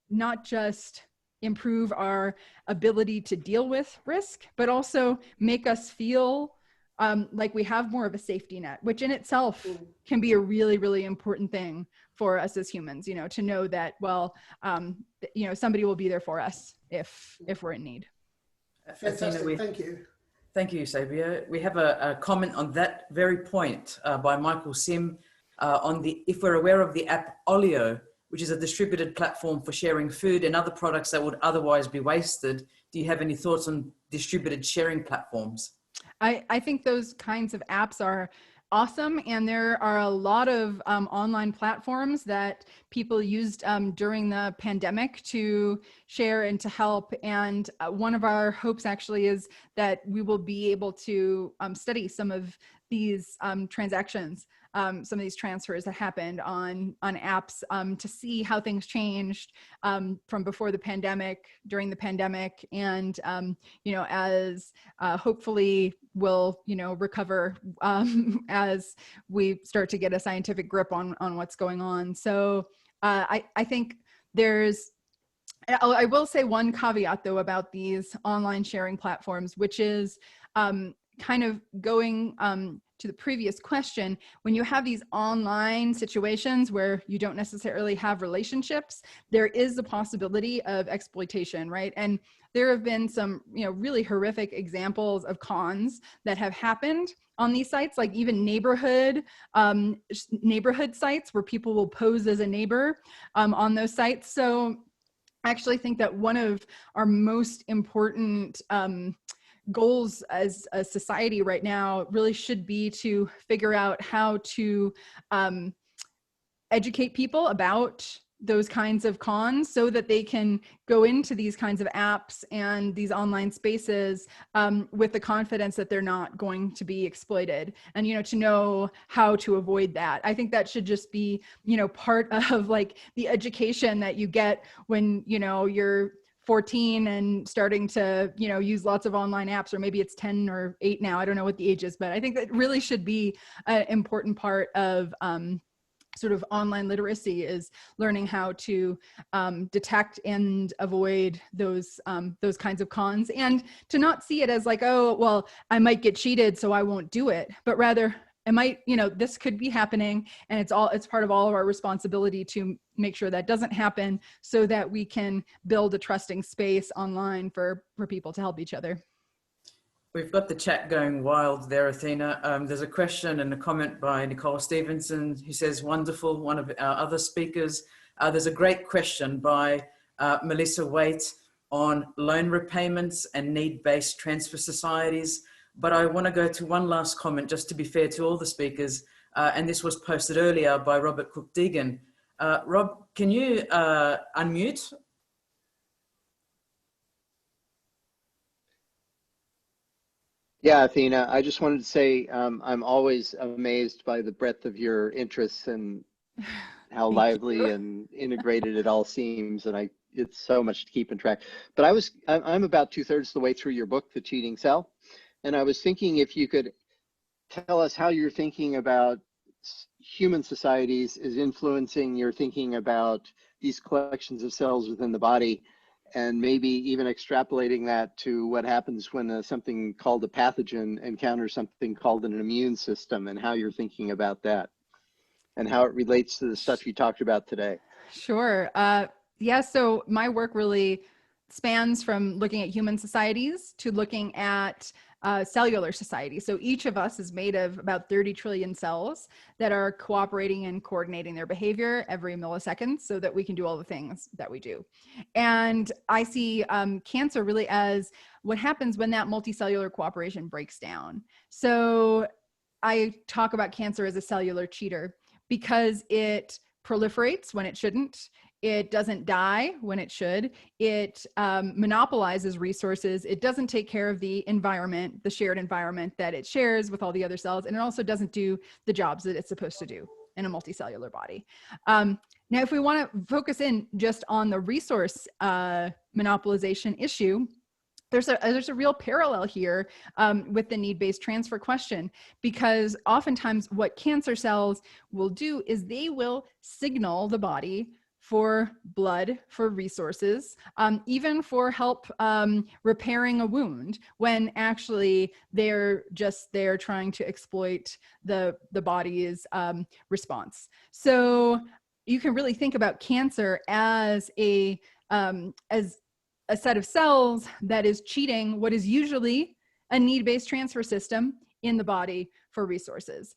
not just improve our ability to deal with risk, but also make us feel like we have more of a safety net, which in itself can be a really, really important thing for us as humans, you know, to know that, well, you know, somebody will be there for us if we're in need. Fantastic, thank you. Thank you, Xavier. We have a comment on that very point by Michael Sim on if we're aware of the app Olio, which is a distributed platform for sharing food and other products that would otherwise be wasted. Do you have any thoughts on distributed sharing platforms? I think those kinds of apps are awesome. And there are a lot of online platforms that people used during the pandemic to share and to help. And one of our hopes actually is that we will be able to study some of these transactions, some of these transfers that happened on apps to see how things changed from before the pandemic, during the pandemic, and you know, as hopefully we'll, you know, recover as we start to get a scientific grip on what's going on. So I think I will say one caveat though about these online sharing platforms, which is kind of going to the previous question, when you have these online situations where you don't necessarily have relationships, there is the possibility of exploitation, right? And there have been some, really horrific examples of cons that have happened on these sites, like even neighborhood sites where people will pose as a neighbor on those sites. So I actually think that one of our most important goals as a society right now really should be to figure out how to educate people about those kinds of cons so that they can go into these kinds of apps and these online spaces with the confidence that they're not going to be exploited, and to know how to avoid that. I think that should just be part of like the education that you get when you're 14 and starting to use lots of online apps, or maybe it's 10 or 8 now, I don't know what the age is, but I think that really should be an important part of sort of online literacy, is learning how to detect and avoid those kinds of cons, and to not see it as like, oh, well, I might get cheated, so I won't do it, but rather it might, this could be happening, and it's part of all of our responsibility to make sure that doesn't happen, so that we can build a trusting space online for people to help each other. We've got the chat going wild there, Athena. There's a question and a comment by Nicole Stephensen, who says, wonderful, one of our other speakers. There's a great question by Melissa Waite on loan repayments and need-based transfer societies. But I want to go to one last comment, just to be fair to all the speakers. And this was posted earlier by Robert Cook-Deegan. Rob, can you unmute? Yeah, Athena, I just wanted to say I'm always amazed by the breadth of your interests and how lively and integrated it all seems, and it's so much to keep in track. But I'm about 2/3 the way through your book, The Cheating Cell, and I was thinking if you could tell us how you're thinking about human societies is influencing your thinking about these collections of cells within the body, and maybe even extrapolating that to what happens when something called a pathogen encounters something called an immune system, and how you're thinking about that and how it relates to the stuff you talked about today. Sure. Yeah, so my work really spans from looking at human societies to looking at cellular society. So each of us is made of about 30 trillion cells that are cooperating and coordinating their behavior every millisecond so that we can do all the things that we do. And I see cancer really as what happens when that multicellular cooperation breaks down. So I talk about cancer as a cellular cheater because it proliferates when it shouldn't. It doesn't die when it should. It monopolizes resources. It doesn't take care of the environment, the shared environment that it shares with all the other cells. And it also doesn't do the jobs that it's supposed to do in a multicellular body. Now, if we want to focus in just on the resource monopolization issue, there's a real parallel here with the need-based transfer question, because oftentimes what cancer cells will do is they will signal the body for blood, for resources, even for help repairing a wound, when actually they're just there trying to exploit the body's response. So you can really think about cancer as a set of cells that is cheating what is usually a need-based transfer system in the body for resources.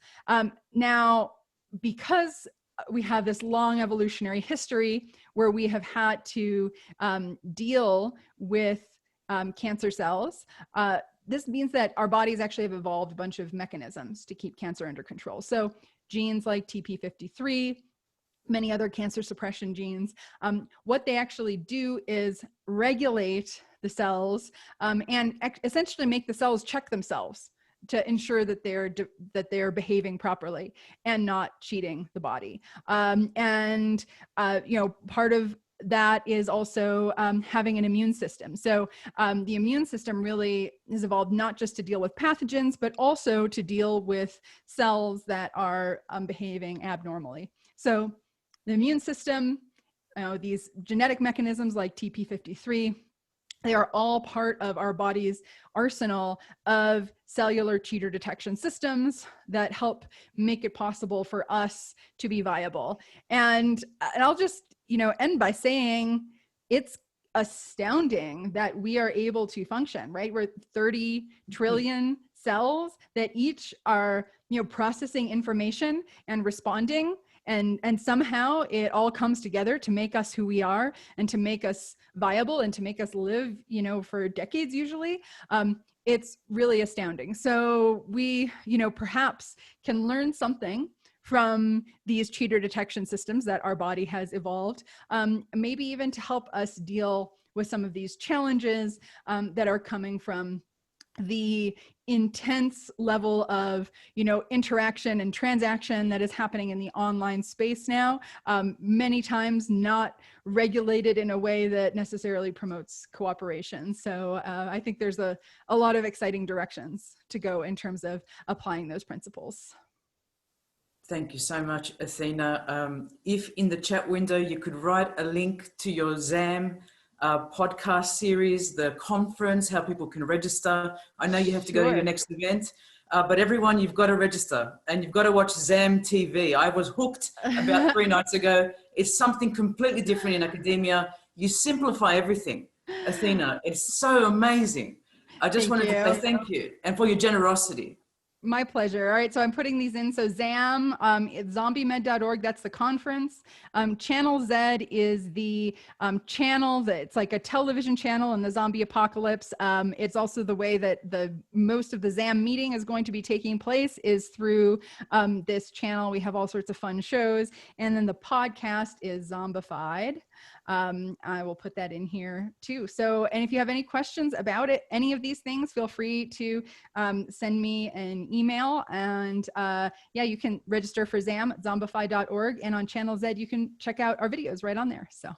Now, because we have this long evolutionary history where we have had to deal with cancer cells, this means that our bodies actually have evolved a bunch of mechanisms to keep cancer under control. So genes like TP53, many other cancer suppression genes, what they actually do is regulate the cells and essentially make the cells check themselves to ensure that they're behaving properly and not cheating the body. Part of that is also having an immune system. So the immune system really has evolved not just to deal with pathogens, but also to deal with cells that are behaving abnormally. So the immune system, these genetic mechanisms like TP53, They are all part of our body's arsenal of cellular cheater detection systems that help make it possible for us to be viable. And I'll just, end by saying it's astounding that we are able to function, right? We're 30 trillion cells that each are, processing information and responding. And somehow it all comes together to make us who we are and to make us viable and to make us live, for decades usually. It's really astounding. So we, perhaps can learn something from these cheater detection systems that our body has evolved, maybe even to help us deal with some of these challenges that are coming from the intense level of, interaction and transaction that is happening in the online space now, many times not regulated in a way that necessarily promotes cooperation. So I think there's a lot of exciting directions to go in terms of applying those principles. Thank you so much, Athena. If in the chat window you could write a link to your ZAM podcast series, the conference, how people can register. I know you have to go to your next event, but everyone, you've got to register and you've got to watch ZAM TV. I was hooked about 3 nights ago. It's something completely different in academia. You simplify everything, Athena. It's so amazing. I just wanted to say thank you and for your generosity. My pleasure. All right, so I'm putting these in. So ZAM, it's zombiemed.org, that's the conference. Channel Z is the channel that it's like a television channel in the zombie apocalypse. It's also the way that most of the ZAM meeting is going to be taking place is through this channel. We have all sorts of fun shows. And then the podcast is Zombified. I will put that in here too. So, and if you have any questions about it, any of these things, feel free to send me an email. And you can register for ZAM at zombify.org. And on Channel Z, you can check out our videos right on there. So,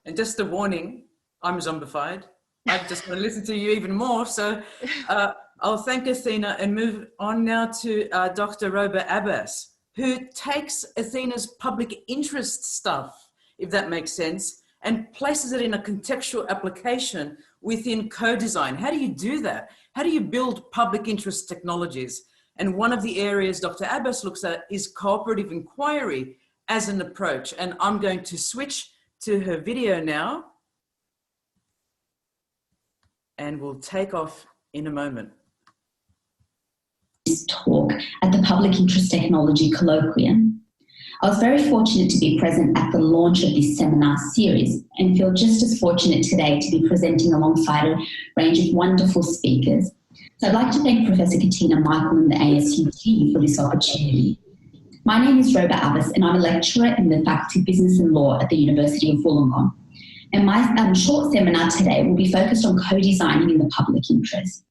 and just a warning, I'm zombified. I just want to listen to you even more. So I'll thank Athena and move on now to Dr. Roba Abbas, who takes Athena's public interest stuff, if that makes sense, and places it in a contextual application within co-design. How do you do that? How do you build public interest technologies? And one of the areas Dr. Abbas looks at is cooperative inquiry as an approach. And I'm going to switch to her video now, and we'll take off in a moment. This talk at the Public Interest Technology Colloquium. I was very fortunate to be present at the launch of this seminar series and feel just as fortunate today to be presenting alongside a range of wonderful speakers. So I'd like to thank Professor Katina, Michael and the ASU team for this opportunity. My name is Roba Abbas and I'm a lecturer in the Faculty of Business and Law at the University of Wollongong. And my short seminar today will be focused on co-designing in the public interest.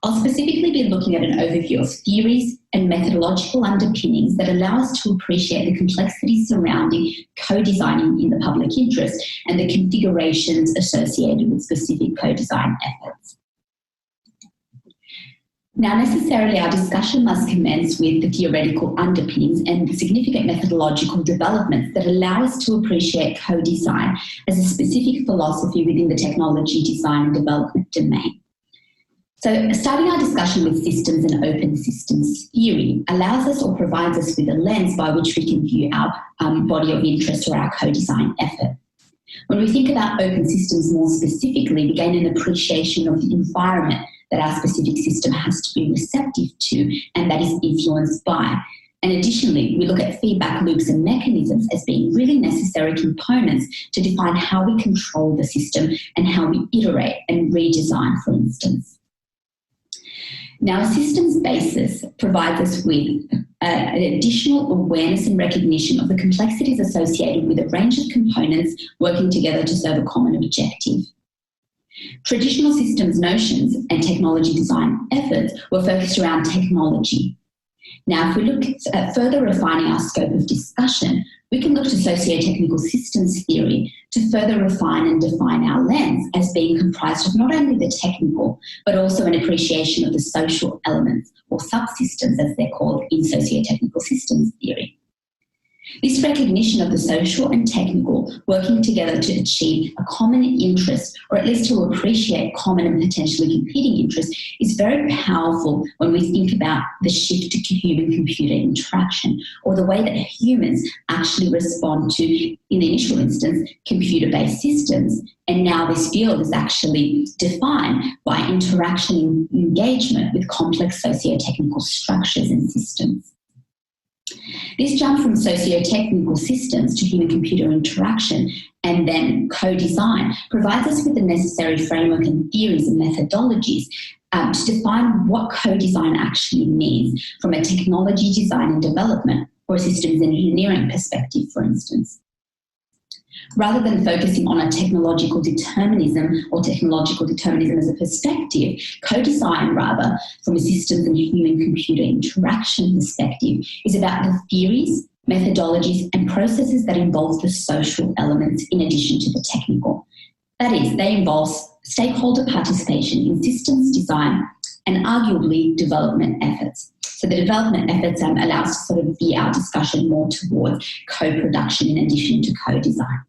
I'll specifically be looking at an overview of theories and methodological underpinnings that allow us to appreciate the complexities surrounding co-designing in the public interest and the configurations associated with specific co-design efforts. Now, necessarily, our discussion must commence with the theoretical underpinnings and the significant methodological developments that allow us to appreciate co-design as a specific philosophy within the technology design and development domain. So starting our discussion with systems and open systems theory allows us or provides us with a lens by which we can view our body of interest or our co-design effort. When we think about open systems more specifically, we gain an appreciation of the environment that our specific system has to be receptive to and that is influenced by. And additionally, we look at feedback loops and mechanisms as being really necessary components to define how we control the system and how we iterate and redesign, for instance. Now, a systems basis provides us with an additional awareness and recognition of the complexities associated with a range of components working together to serve a common objective. Traditional systems notions and technology design efforts were focused around technology. Now, if we look at further refining our scope of discussion, we can look to socio-technical systems theory to further refine and define our lens as being comprised of not only the technical, but also an appreciation of the social elements or subsystems, as they're called in socio-technical systems theory. This recognition of the social and technical working together to achieve a common interest, or at least to appreciate common and potentially competing interests, is very powerful when we think about the shift to human-computer interaction, or the way that humans actually respond to, in the initial instance, computer-based systems. And now this field is actually defined by interaction and engagement with complex socio-technical structures and systems. This jump from socio-technical systems to human-computer interaction and then co-design provides us with the necessary framework and theories and methodologies to define what co-design actually means from a technology design and development or a systems engineering perspective, for instance. Rather than focusing on a technological determinism or technological determinism as a perspective, co-design rather from a systems and human-computer interaction perspective is about the theories, methodologies and processes that involve the social elements in addition to the technical. That is, they involve stakeholder participation in systems design and arguably development efforts. So the development efforts allow us to sort of veer our discussion more towards co-production in addition to co-design.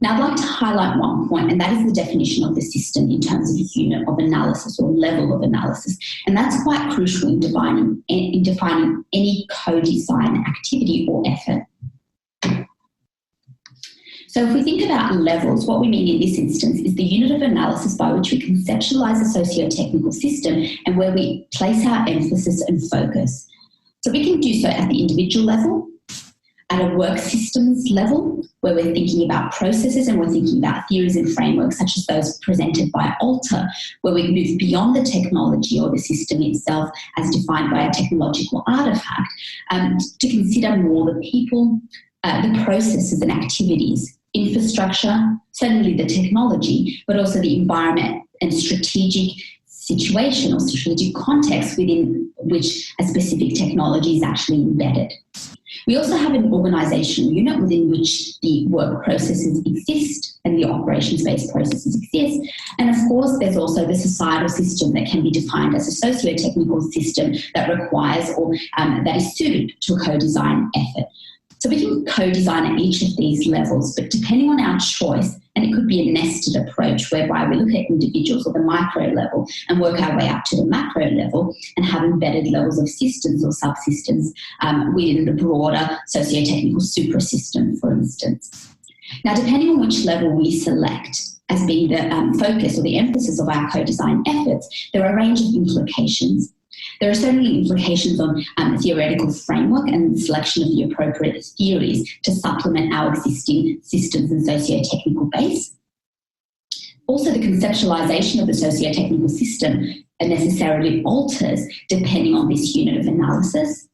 Now, I'd like to highlight one point, and that is the definition of the system in terms of unit of analysis or level of analysis. And that's quite crucial in defining any co-design activity or effort. So if we think about levels, what we mean in this instance is the unit of analysis by which we conceptualise a socio-technical system and where we place our emphasis and focus. So we can do so at the individual level, at a work systems level, where we're thinking about processes and we're thinking about theories and frameworks such as those presented by Alter, where we move beyond the technology or the system itself as defined by a technological artefact, to consider more the people, the processes and activities, infrastructure, certainly the technology, but also the environment and strategic situation or strategic context within which a specific technology is actually embedded. We also have an organisational unit within which the work processes exist and the operations-based processes exist. And of course, there's also the societal system that can be defined as a socio-technical system that requires or that is suited to a co-design effort. So we can co-design at each of these levels, but depending on our choice, and it could be a nested approach whereby we look at individuals at the micro level and work our way up to the macro level and have embedded levels of systems or subsystems within the broader socio-technical suprasystem, for instance. Now, depending on which level we select as being the focus or the emphasis of our co-design efforts, there are a range of implications. There are certainly implications on the theoretical framework and the selection of the appropriate theories to supplement our existing systems and socio-technical base. Also, the conceptualisation of the socio-technical system necessarily alters depending on this unit of analysis.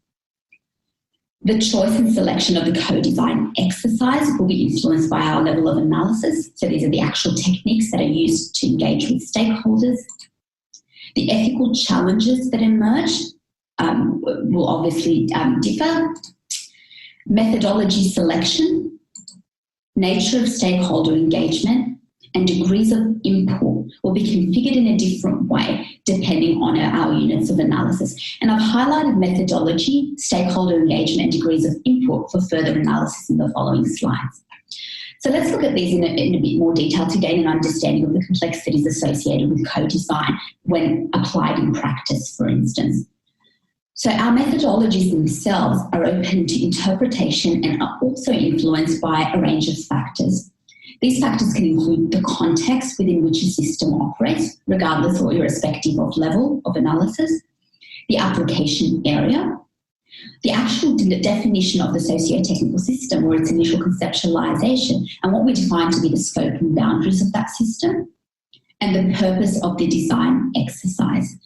The choice and selection of the co-design exercise will be influenced by our level of analysis. So these are the actual techniques that are used to engage with stakeholders. The ethical challenges that emerge will obviously differ. Methodology selection, nature of stakeholder engagement, and degrees of input will be configured in a different way depending on our units of analysis. And I've highlighted methodology, stakeholder engagement, and degrees of input for further analysis in the following slides. So let's look at these in a bit more detail to gain an understanding of the complexities associated with co-design when applied in practice, for instance. So our methodologies themselves are open to interpretation and are also influenced by a range of factors. These factors can include the context within which a system operates, regardless or irrespective of level of analysis, the application area, the actual definition of the socio-technical system or its initial conceptualisation and what we define to be the scope and boundaries of that system, and the purpose of the design exercise.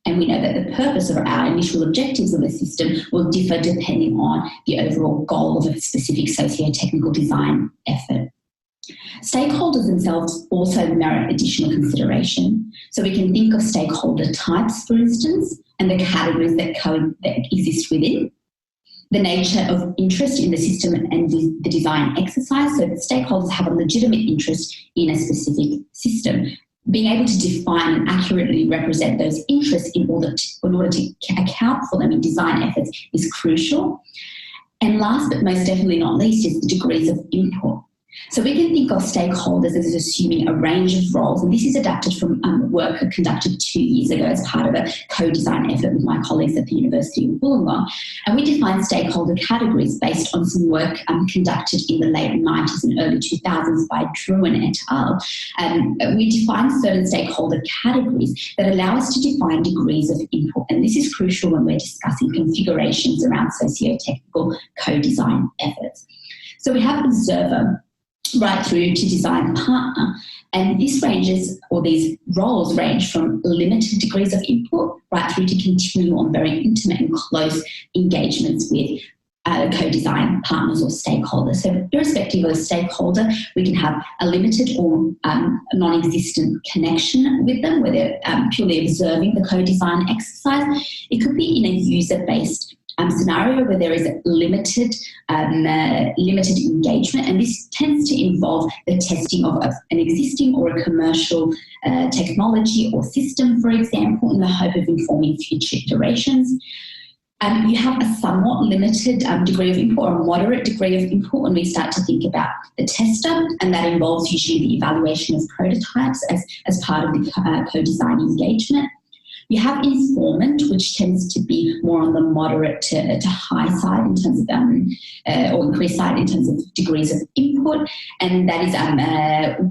And we know that the purpose of our initial objectives of the system will differ depending on the overall goal of a specific socio-technical design effort. Stakeholders themselves also merit additional consideration. So we can think of stakeholder types, for instance, and the categories that exist within. The nature of interest in the system and the design exercise. So that stakeholders have a legitimate interest in a specific system. Being able to define and accurately represent those interests in order to account for them in design efforts is crucial. And last but most definitely not least is the degrees of input. So we can think of stakeholders as assuming a range of roles, and this is adapted from work conducted 2 years ago as part of a co-design effort with my colleagues at the University of Wollongong. And we define stakeholder categories based on some work conducted in the late 90s and early 2000s by Druin et al. We define certain stakeholder categories that allow us to define degrees of input, and this is crucial when we're discussing configurations around socio-technical co-design efforts. So we have observer right through to design partner. And this ranges, or these roles range from limited degrees of input right through to continual and very intimate and close engagements with co-design partners or stakeholders. So irrespective of a stakeholder, we can have a limited or non-existent connection with them, where they're purely observing the co-design exercise. It could be in a user-based scenario where there is limited engagement, and this tends to involve the testing of an existing or a commercial technology or system, for example, in the hope of informing future iterations. You have a somewhat limited degree of input or a moderate degree of input when we start to think about the tester, and that involves usually the evaluation of prototypes as part of the co-design engagement. You have informant, which tends to be more on the moderate to high side in terms of, or increased side in terms of degrees of input, and that is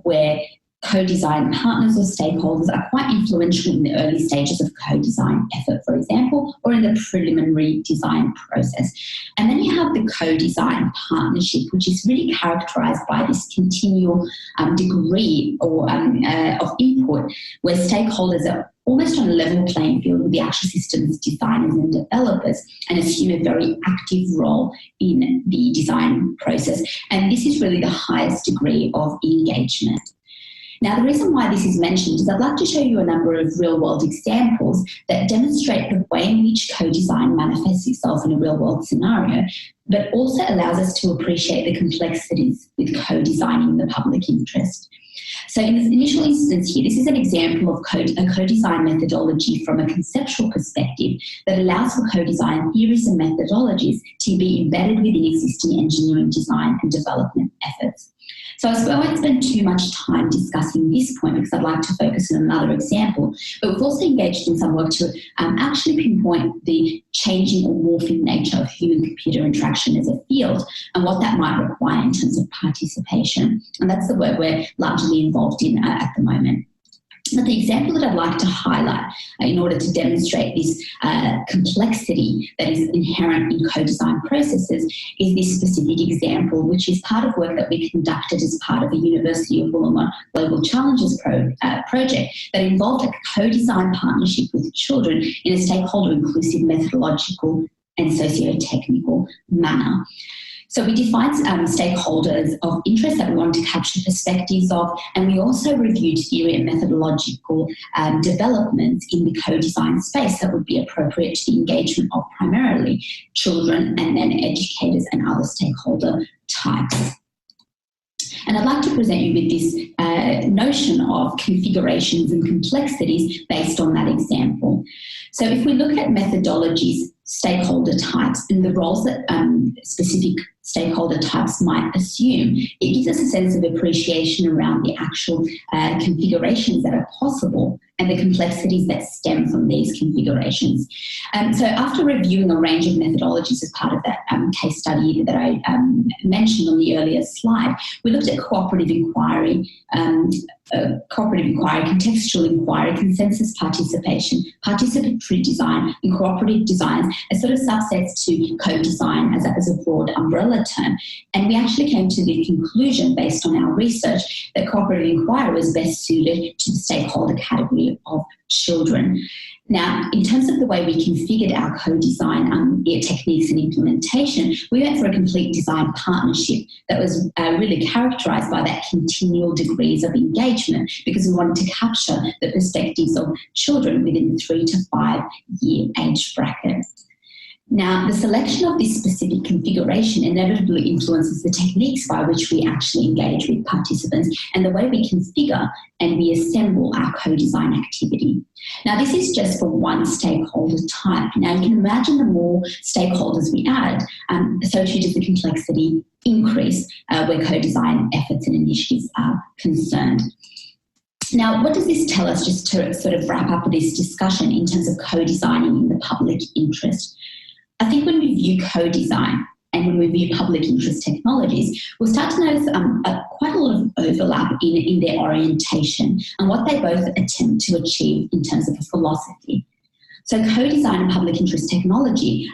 where co-design partners or stakeholders are quite influential in the early stages of co-design effort, for example, or in the preliminary design process. And then you have the co-design partnership, which is really characterised by this continual degree or of input, where stakeholders are almost on a level playing field with the actual systems designers and developers, and assume a very active role in the design process. And this is really the highest degree of engagement. Now, the reason why this is mentioned is I'd like to show you a number of real-world examples that demonstrate the way in which co-design manifests itself in a real-world scenario, but also allows us to appreciate the complexities with co-designing in the public interest. So in this initial instance here, this is an example of a co-design methodology from a conceptual perspective that allows for co-design theories and methodologies to be embedded within existing engineering design and development efforts. So I won't spend too much time discussing this point because I'd like to focus on another example, but we've also engaged in some work to actually pinpoint the changing or morphing nature of human-computer interaction as a field and what that might require in terms of participation. And that's the work we're largely involved in at the moment. But the example that I'd like to highlight in order to demonstrate this complexity that is inherent in co-design processes is this specific example, which is part of work that we conducted as part of the University of Wollongong Global Challenges project that involved a co-design partnership with children in a stakeholder-inclusive methodological and socio-technical manner. So we defined stakeholders of interest that we wanted to capture perspectives of, and we also reviewed theory and methodological developments in the co-design space that would be appropriate to the engagement of primarily children and then educators and other stakeholder types. And I'd like to present you with this notion of configurations and complexities based on that example. So if we look at methodologies, stakeholder types, and the roles that specific stakeholder types might assume, it gives us a sense of appreciation around the actual configurations that are possible and the complexities that stem from these configurations. So after reviewing a range of methodologies as part of that case study that I mentioned on the earlier slide, we looked at cooperative inquiry, contextual inquiry, consensus participation, participatory design, and cooperative designs as sort of subsets to co-design as a broad umbrella term. And we actually came to the conclusion, based on our research, that cooperative inquiry was best suited to the stakeholder category of children. Now, in terms of the way we configured our co-design techniques and implementation, we went for a complete design partnership that was really characterised by that continual degrees of engagement, because we wanted to capture the perspectives of children within the 3 to 5 year age bracket. Now, the selection of this specific configuration inevitably influences the techniques by which we actually engage with participants and the way we configure and we assemble our co-design activity. Now, this is just for one stakeholder type. Now, you can imagine the more stakeholders we add, so too does the complexity increase where co-design efforts and initiatives are concerned. Now, what does this tell us, just to sort of wrap up this discussion in terms of co-designing in the public interest? I think when we view co-design and when we view public interest technologies, we'll start to notice quite a lot of overlap in their orientation and what they both attempt to achieve in terms of a philosophy. So co-design and public interest technology,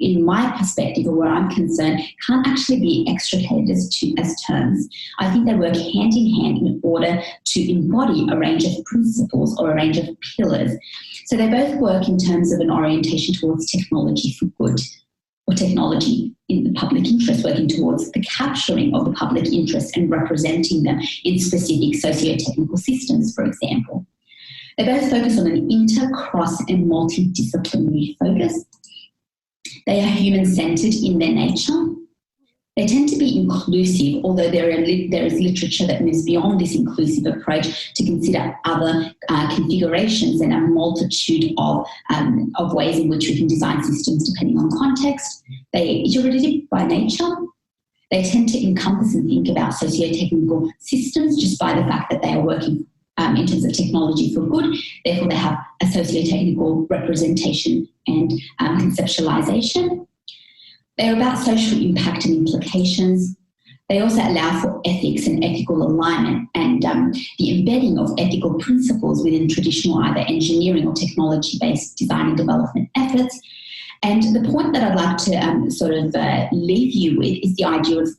in my perspective or where I'm concerned, can't actually be extricated as terms. I think they work hand in hand in order to embody a range of principles or a range of pillars. So they both work in terms of an orientation towards technology for good, or technology in the public interest, working towards the capturing of the public interest and representing them in specific socio-technical systems, for example. They both focus on an inter, cross and multidisciplinary focus. They are human-centred in their nature. They tend to be inclusive, although there is literature that moves beyond this inclusive approach to consider other configurations and a multitude of ways in which we can design systems depending on context. They are iterative by nature. They tend to encompass and think about socio-technical systems just by the fact that they are working in terms of technology for good. Therefore, they have a socio-technical representation and conceptualization. They're about social impact and implications. They also allow for ethics and ethical alignment and the embedding of ethical principles within traditional either engineering or technology-based design and development efforts. And the point that I'd like to leave you with is the idea of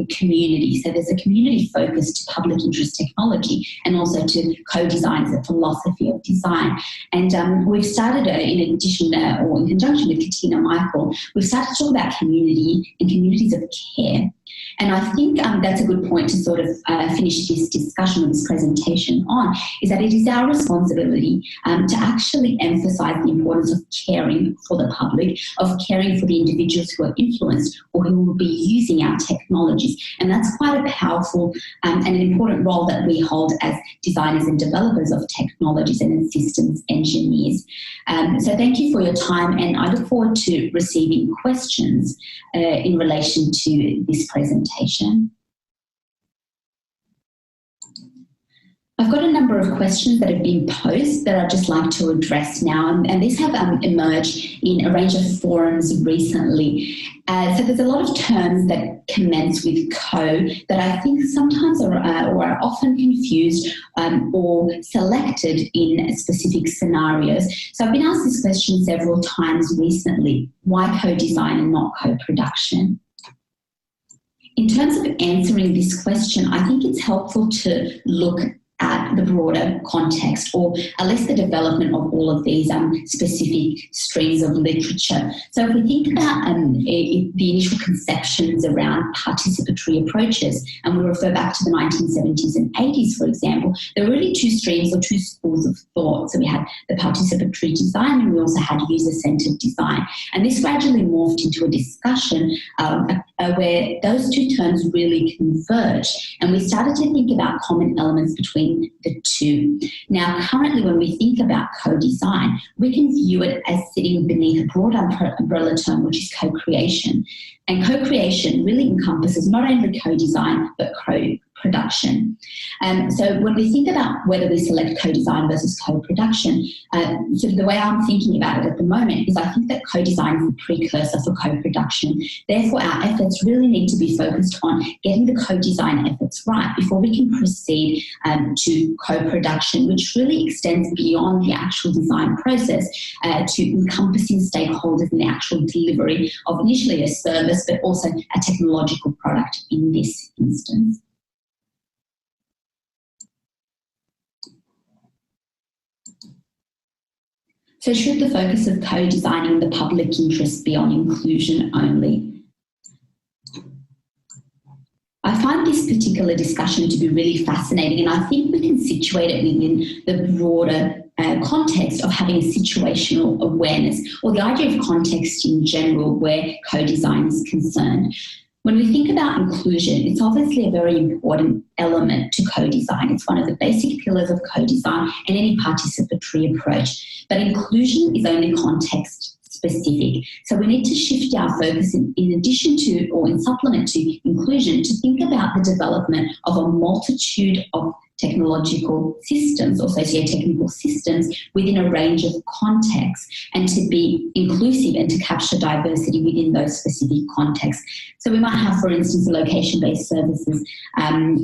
community. So there's a community focus to public interest technology and also to co-design as a philosophy of design. And we've started, in addition or in conjunction with Katina and Michael, we've started to talk about community and communities of care. And I think that's a good point to sort of finish this discussion or this presentation on, is that it is our responsibility to actually emphasise the importance of caring for the public, of caring for the individuals who are influenced or who will be using our technologies. And that's quite a powerful and an important role that we hold as designers and developers of technologies and systems engineers. So thank you for your time, and I look forward to receiving questions in relation to this presentation. I've got a number of questions that have been posed that I'd just like to address now, and these have emerged in a range of forums recently. So there's a lot of terms that commence with co that I think sometimes are often confused or selected in specific scenarios. So I've been asked this question several times recently: why co-design and not co-production? In terms of answering this question, I think it's helpful to look at the broader context, or at least the development of all of these specific streams of literature. So if we think about the initial conceptions around participatory approaches, and we refer back to the 1970s and 80s, for example, there were really two streams or two schools of thought. So we had the participatory design, and we also had user-centered design. And this gradually morphed into a discussion where those two terms really converged, and we started to think about common elements between the two. Now, currently, when we think about co-design, we can view it as sitting beneath a broad umbrella term, which is co-creation. And co-creation really encompasses not only co-design, but co-production. So when we think about whether we select co-design versus co-production, so the way I'm thinking about it at the moment is I think that co-design is a precursor for co-production. Therefore, our efforts really need to be focused on getting the co-design efforts right before we can proceed to co-production, which really extends beyond the actual design process to encompassing stakeholders in the actual delivery of initially a service, but also a technological product in this instance. So should the focus of co-designing the public interest be on inclusion only? I find this particular discussion to be really fascinating, and I think we can situate it within the broader context of having situational awareness, or the idea of context in general where co-design is concerned. When we think about inclusion, it's obviously a very important element to co-design. It's one of the basic pillars of co-design and any participatory approach. But inclusion is only context specific. So we need to shift our focus in addition to, or in supplement to inclusion, to think about the development of a multitude of technological systems or socio-technical systems within a range of contexts, and to be inclusive and to capture diversity within those specific contexts. So we might have, for instance, a location-based services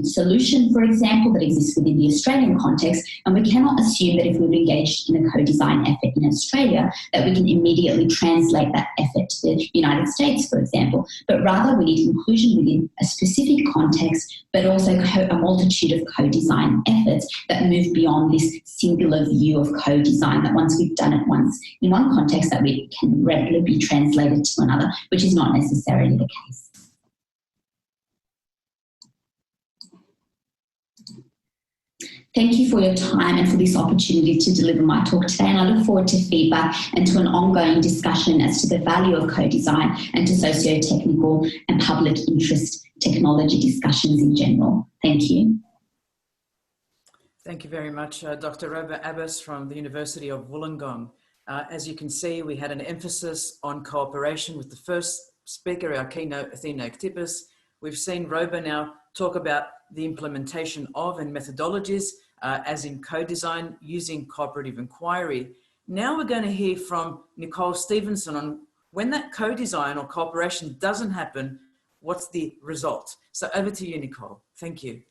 solution, for example, that exists within the Australian context, and we cannot assume that if we've engaged in a co-design effort in Australia that we can immediately translate that effort to the United States, for example, but rather we need inclusion within a specific context, but also a multitude of co-design efforts that move beyond this singular view of co-design, that once we've done it once in one context that we can readily be translated to another, which is not necessarily the case. Thank you for your time and for this opportunity to deliver my talk today, and I look forward to feedback and to an ongoing discussion as to the value of co-design and to socio-technical and public interest technology discussions in general. Thank you. Thank you very much, Dr. Roba Abbas from the University of Wollongong. As you can see, we had an emphasis on cooperation with the first speaker, our keynote, Athena Octipus. We've seen Roba now talk about the implementation of and methodologies, as in co-design using cooperative inquiry. Now we're going to hear from Nicole Stephensen on when that co-design or cooperation doesn't happen, what's the result? So over to you, Nicole. Thank you.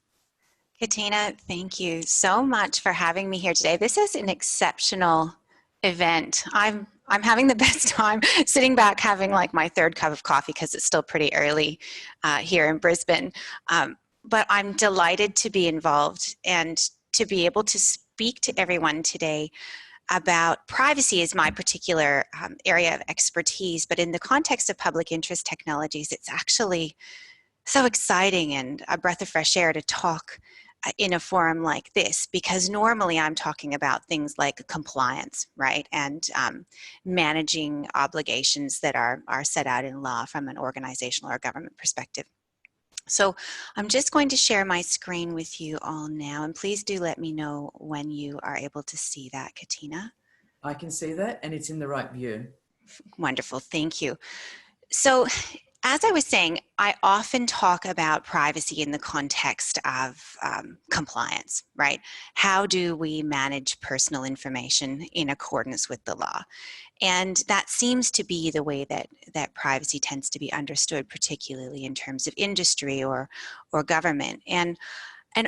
Katina, thank you so much for having me here today. This is an exceptional event. I'm having the best time sitting back having like my third cup of coffee because it's still pretty early here in Brisbane. But I'm delighted to be involved and to be able to speak to everyone today about privacy is my particular area of expertise, but in the context of public interest technologies, it's actually so exciting and a breath of fresh air to talk in a forum like this, because normally I'm talking about things like compliance, right? And managing obligations that are set out in law from an organizational or government perspective. So I'm just going to share my screen with you all now, and please do let me know when you are able to see that, Katina. I can see that, and it's in the right view. Wonderful, thank you. So as I was saying, I often talk about privacy in the context of compliance, right? How do we manage personal information in accordance with the law? And that seems to be the way that privacy tends to be understood, particularly in terms of industry or government. And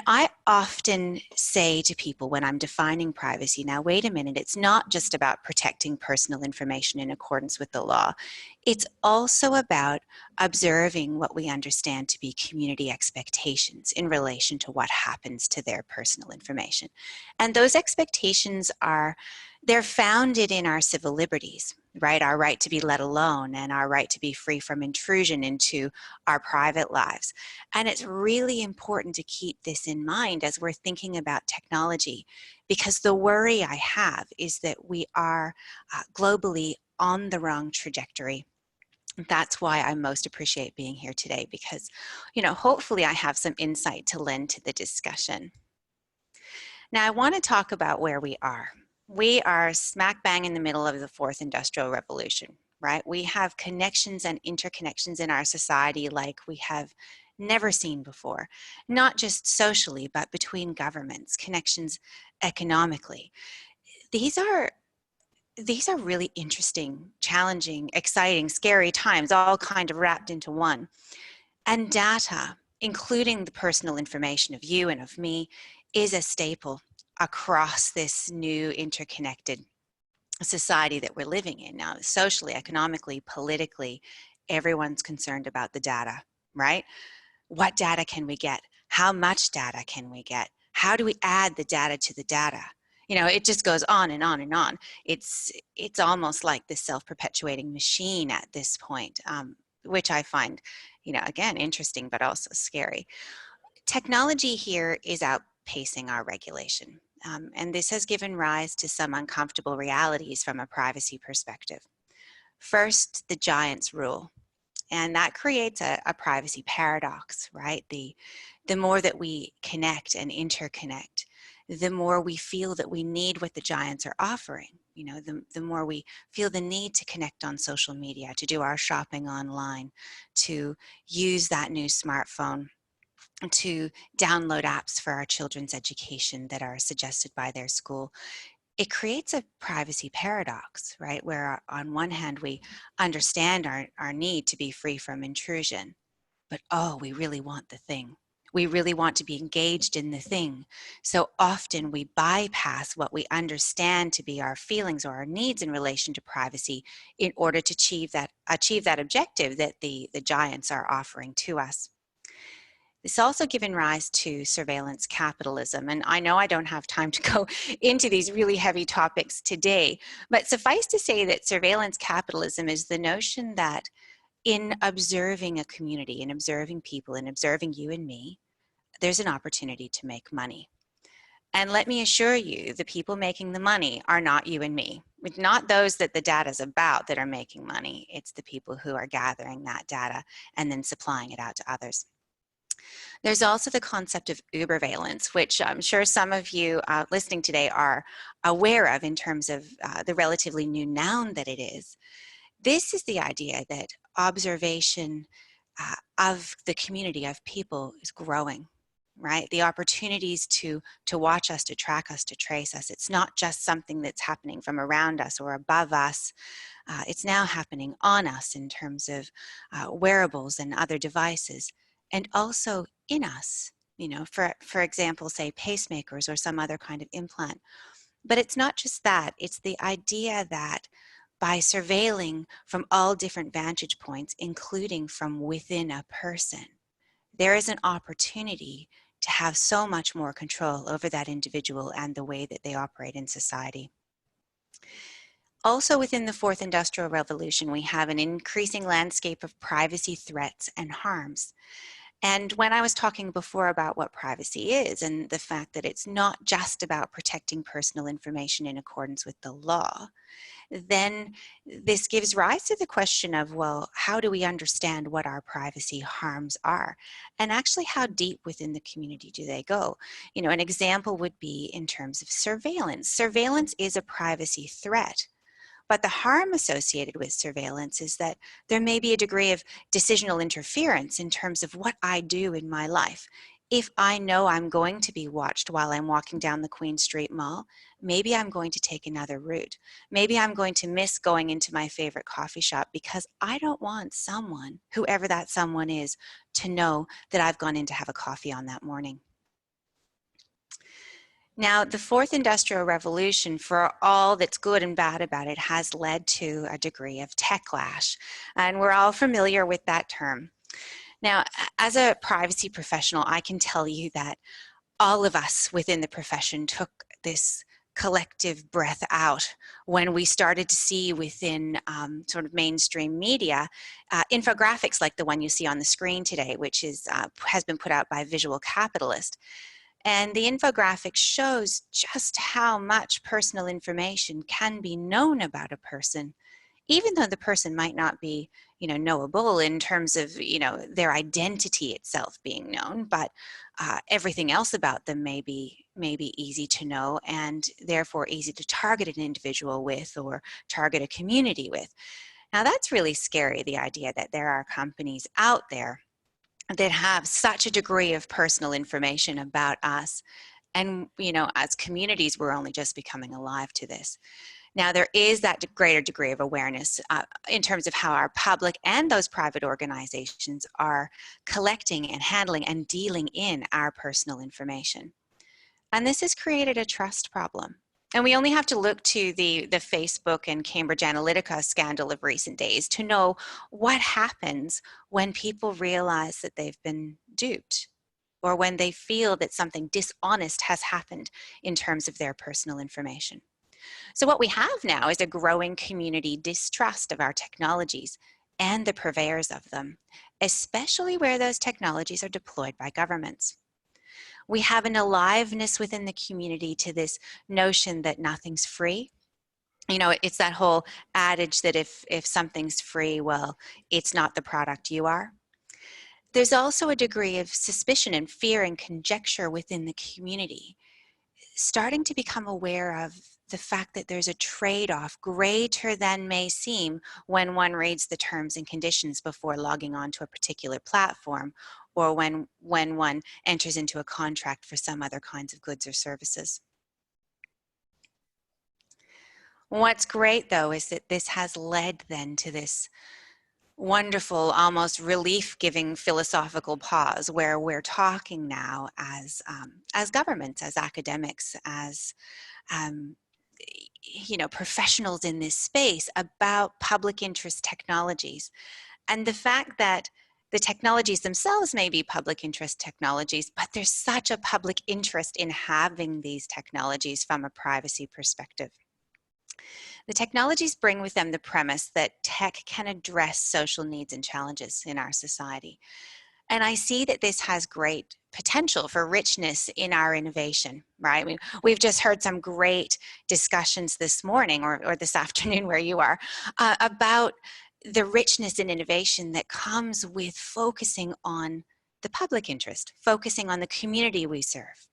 I often say to people when I'm defining privacy, now wait a minute, it's not just about protecting personal information in accordance with the law. It's also about observing what we understand to be community expectations in relation to what happens to their personal information. And those expectations they're founded in our civil liberties, right? Our right to be let alone and our right to be free from intrusion into our private lives. And it's really important to keep this in mind as we're thinking about technology, because the worry I have is that we are globally on the wrong trajectory. That's why I most appreciate being here today, because, hopefully I have some insight to lend to the discussion. Now, I want to talk about where we are. We are smack bang in the middle of the fourth industrial revolution, right? We have connections and interconnections in our society like we have never seen before, not just socially, but between governments, connections economically. These are really interesting, challenging, exciting, scary times, all kind of wrapped into one. And data, including the personal information of you and of me, is a staple across this new interconnected society that we're living in now. Socially, economically, politically, everyone's concerned about the data, right? What data can we get? How much data can we get? How do we add the data to the data? It just goes on and on and on. It's almost like this self-perpetuating machine at this point, which I find, again, interesting, but also scary. Technology here is outpacing our regulation. And this has given rise to some uncomfortable realities from a privacy perspective. First, the giants rule. And that creates a privacy paradox, right? The more that we connect and interconnect, the more we feel that we need what the giants are offering. You know, the more we feel the need to connect on social media, to do our shopping online, to use that new smartphone, to download apps for our children's education that are suggested by their school. It creates a privacy paradox, right? Where on one hand, we understand our need to be free from intrusion, but oh, we really want the thing. We really want to be engaged in the thing. So often we bypass what we understand to be our feelings or our needs in relation to privacy in order to achieve that objective that the giants are offering to us. This also given rise to surveillance capitalism. And I know I don't have time to go into these really heavy topics today, but suffice to say that surveillance capitalism is the notion that in observing a community, in observing people, in observing you and me, there's an opportunity to make money. And let me assure you, the people making the money are not you and me. It's not those that the data is about that are making money. It's the people who are gathering that data and then supplying it out to others. There's also the concept of ubervalence, which I'm sure some of you listening today are aware of in terms of the relatively new noun that it is. This is the idea that observation of the community of people is growing, right? The opportunities to watch us, to track us, to trace us. It's not just something that's happening from around us or above us. It's now happening on us in terms of wearables and other devices, and also in us, you know, for example, say pacemakers or some other kind of implant. But it's not just that, it's the idea that by surveilling from all different vantage points, including from within a person, there is an opportunity to have so much more control over that individual and the way that they operate in society. Also within the fourth industrial revolution, we have an increasing landscape of privacy threats and harms. And when I was talking before about what privacy is and the fact that it's not just about protecting personal information in accordance with the law, then this gives rise to the question of, well, how do we understand what our privacy harms are? And actually, how deep within the community do they go? You know, an example would be in terms of surveillance. Surveillance is a privacy threat. But the harm associated with surveillance is that there may be a degree of decisional interference in terms of what I do in my life. If I know I'm going to be watched while I'm walking down the Queen Street Mall, maybe I'm going to take another route. Maybe I'm going to miss going into my favorite coffee shop because I don't want someone, whoever that someone is, to know that I've gone in to have a coffee on that morning. Now, the fourth industrial revolution, for all that's good and bad about it, has led to a degree of techlash, and we're all familiar with that term. Now, as a privacy professional, I can tell you that all of us within the profession took this collective breath out when we started to see within sort of mainstream media infographics like the one you see on the screen today, which is has been put out by Visual Capitalist. And the infographic shows just how much personal information can be known about a person, even though the person might not be, you know, knowable in terms of, you know, their identity itself being known, but everything else about them may be easy to know and therefore easy to target an individual with or target a community with. Now that's really scary, the idea that there are companies out there that have such a degree of personal information about us. And, you know, as communities, we're only just becoming alive to this. Now, there is that greater degree of awareness in terms of how our public and those private organizations are collecting and handling and dealing in our personal information. And this has created a trust problem. And we only have to look to the Facebook and Cambridge Analytica scandal of recent days to know what happens when people realize that they've been duped or when they feel that something dishonest has happened in terms of their personal information. So what we have now is a growing community distrust of our technologies and the purveyors of them, especially where those technologies are deployed by governments. We have an aliveness within the community to this notion that nothing's free. You know, it's that whole adage that if something's free, well, it's not the product, you are. There's also a degree of suspicion and fear and conjecture within the community, starting to become aware of the fact that there's a trade-off greater than may seem when one reads the terms and conditions before logging on to a particular platform, or when one enters into a contract for some other kinds of goods or services. What's great, though, is that this has led then to this wonderful, almost relief-giving philosophical pause where we're talking now as governments, as academics, as you know, professionals in this space about public interest technologies, and the fact that the technologies themselves may be public interest technologies, but there's such a public interest in having these technologies from a privacy perspective. The technologies bring with them the premise that tech can address social needs and challenges in our society. And I see that this has great potential for richness in our innovation, right? I mean, we've just heard some great discussions this morning or this afternoon where you are about the richness in innovation that comes with focusing on the public interest, focusing on the community we serve.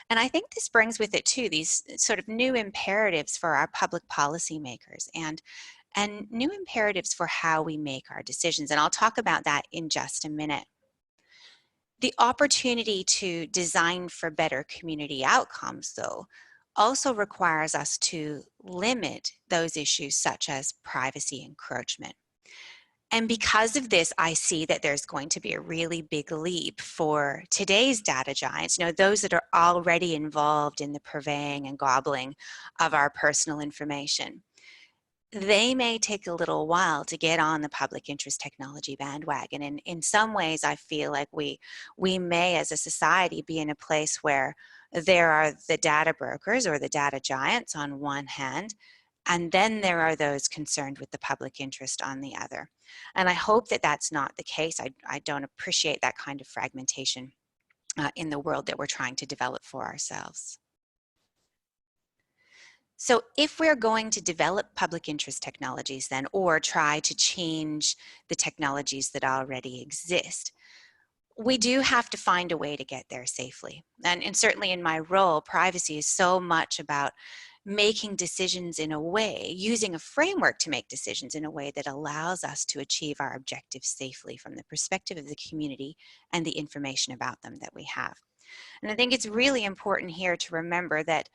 And I think this brings with it too these sort of new imperatives for our public policy makers and new imperatives for how we make our decisions. And I'll talk about that in just a minute. The opportunity to design for better community outcomes, though, also requires us to limit those issues such as privacy encroachment. And because of this, I see that there's going to be a really big leap for today's data giants, you know, those that are already involved in the purveying and gobbling of our personal information. They may take a little while to get on the public interest technology bandwagon. And in some ways, I feel like we may, as a society, be in a place where there are the data brokers or the data giants on one hand, and then there are those concerned with the public interest on the other. And I hope that that's not the case. I don't appreciate that kind of fragmentation in the world that we're trying to develop for ourselves. So if we're going to develop public interest technologies then, or try to change the technologies that already exist, we do have to find a way to get there safely. And certainly in my role, privacy is so much about making decisions in a way, using a framework to make decisions in a way that allows us to achieve our objectives safely from the perspective of the community and the information about them that we have. And I think it's really important here to remember that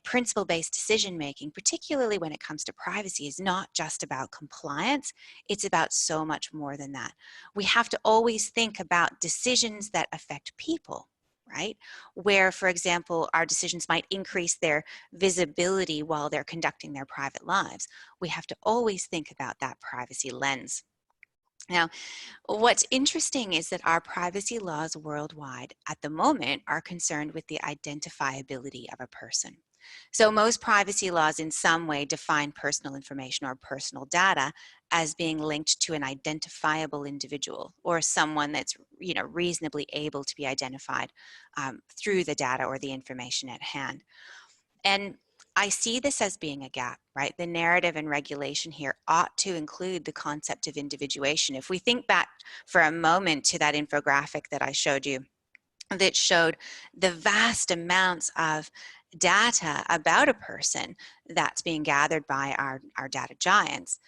principle-based decision-making, particularly when it comes to privacy, is not just about compliance. It's about so much more than that. We have to always think about decisions that affect people, right? Where, for example, our decisions might increase their visibility while they're conducting their private lives. We have to always think about that privacy lens. Now, what's interesting is that our privacy laws worldwide at the moment are concerned with the identifiability of a person. So most privacy laws in some way define personal information or personal data as being linked to an identifiable individual or someone that's, you know, reasonably able to be identified through the data or the information at hand. And I see this as being a gap, right? The narrative and regulation here ought to include the concept of individuation. If we think back for a moment to that infographic that I showed you, that showed the vast amounts of data about a person that's being gathered by our data giants,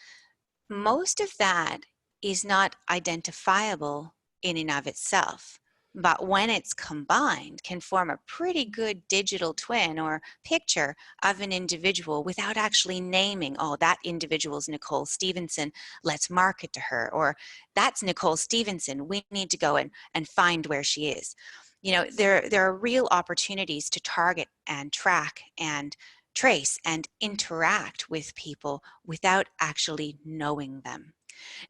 most of that is not identifiable in and of itself. But when it's combined, can form a pretty good digital twin or picture of an individual without actually naming, oh, that individual's Nicole Stephensen, let's market to her, or that's Nicole Stephensen, we need to go and find where she is. You know, there are real opportunities to target and track and trace and interact with people without actually knowing them.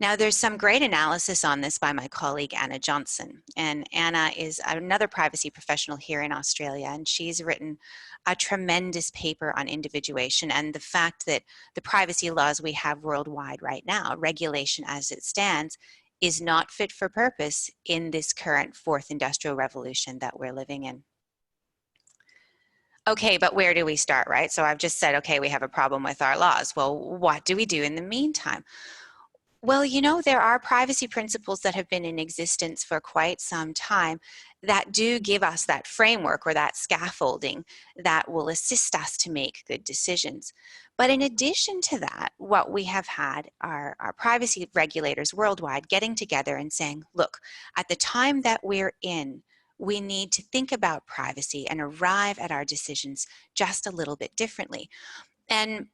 Now, there's some great analysis on this by my colleague, Anna Johnson. And Anna is another privacy professional here in Australia, and she's written a tremendous paper on individuation and the fact that the privacy laws we have worldwide right now, regulation as it stands, is not fit for purpose in this current fourth industrial revolution that we're living in. Okay, but where do we start, right? So I've just said, okay, we have a problem with our laws. Well, what do we do in the meantime? Well, you know, there are privacy principles that have been in existence for quite some time that do give us that framework or that scaffolding that will assist us to make good decisions. But in addition to that, what we have had are our privacy regulators worldwide getting together and saying, look, at the time that we're in, we need to think about privacy and arrive at our decisions just a little bit differently. And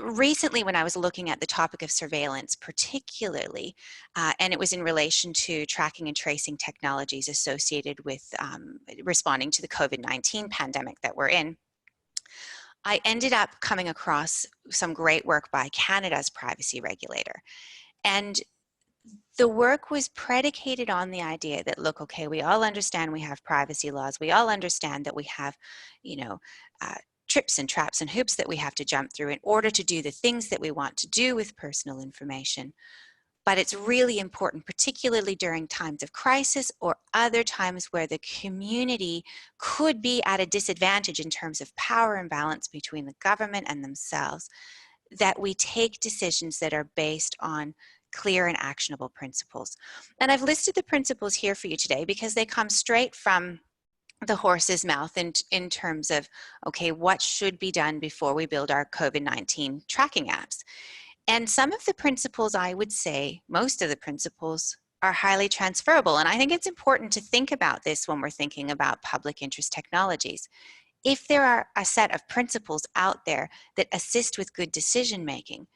recently, when I was looking at the topic of surveillance particularly, and it was in relation to tracking and tracing technologies associated with responding to the COVID-19 pandemic that we're in, I ended up coming across some great work by Canada's privacy regulator. And the work was predicated on the idea that, look, okay, we all understand we have privacy laws. We all understand that we have, you know, trips and traps and hoops that we have to jump through in order to do the things that we want to do with personal information. But it's really important, particularly during times of crisis or other times where the community could be at a disadvantage in terms of power imbalance between the government and themselves, that we take decisions that are based on clear and actionable principles. And I've listed the principles here for you today because they come straight from the horse's mouth in terms of, okay, what should be done before we build our COVID-19 tracking apps. And some of the principles, I would say, most of the principles are highly transferable. And I think it's important to think about this when we're thinking about public interest technologies. If there are a set of principles out there that assist with good decision making,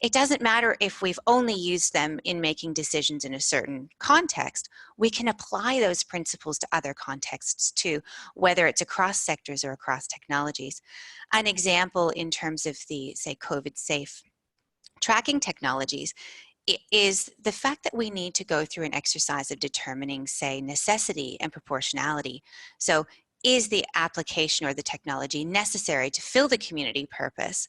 it doesn't matter if we've only used them in making decisions in a certain context. We can apply those principles to other contexts too, whether it's across sectors or across technologies. An example in terms of the, say, COVID-safe tracking technologies is the fact that we need to go through an exercise of determining, say, necessity and proportionality. So is the application or the technology necessary to fill the community purpose?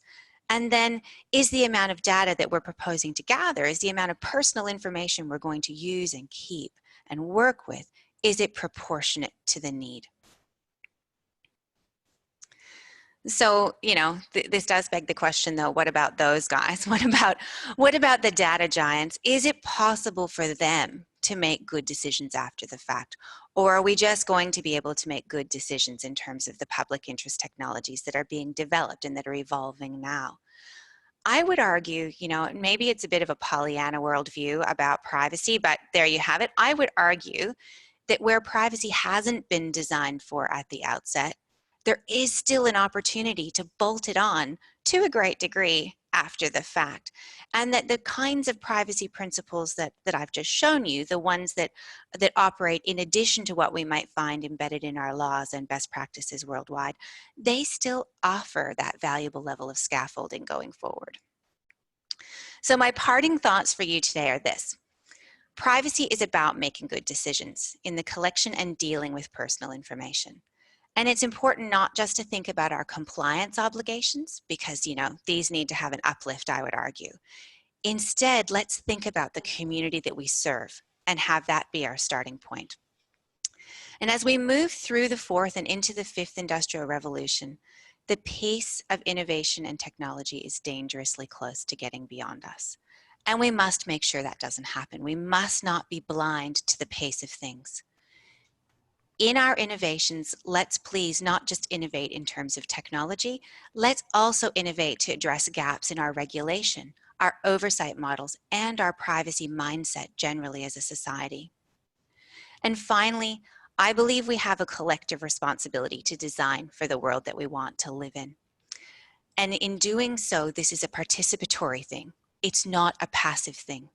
And then is the amount of data that we're proposing to gather, is the amount of personal information we're going to use and keep and work with, is it proportionate to the need? So, you know, this does beg the question though, what about those guys? What about the data giants? Is it possible for them to make good decisions after the fact? Or are we just going to be able to make good decisions in terms of the public interest technologies that are being developed and that are evolving now? I would argue, you know, maybe it's a bit of a Pollyanna worldview about privacy, but there you have it. I would argue that where privacy hasn't been designed for at the outset, there is still an opportunity to bolt it on to a great degree after the fact. And that the kinds of privacy principles that I've just shown you, the ones that operate in addition to what we might find embedded in our laws and best practices worldwide, they still offer that valuable level of scaffolding going forward. So my parting thoughts for you today are this. Privacy is about making good decisions in the collection and dealing with personal information. And it's important not just to think about our compliance obligations, because, you know, these need to have an uplift, I would argue. Instead, let's think about the community that we serve and have that be our starting point. And as we move through the fourth and into the fifth industrial revolution, the pace of innovation and technology is dangerously close to getting beyond us. And we must make sure that doesn't happen. We must not be blind to the pace of things. In our innovations, let's please not just innovate in terms of technology, let's also innovate to address gaps in our regulation, our oversight models, and our privacy mindset generally as a society. And finally, I believe we have a collective responsibility to design for the world that we want to live in. And in doing so, this is a participatory thing. It's not a passive thing.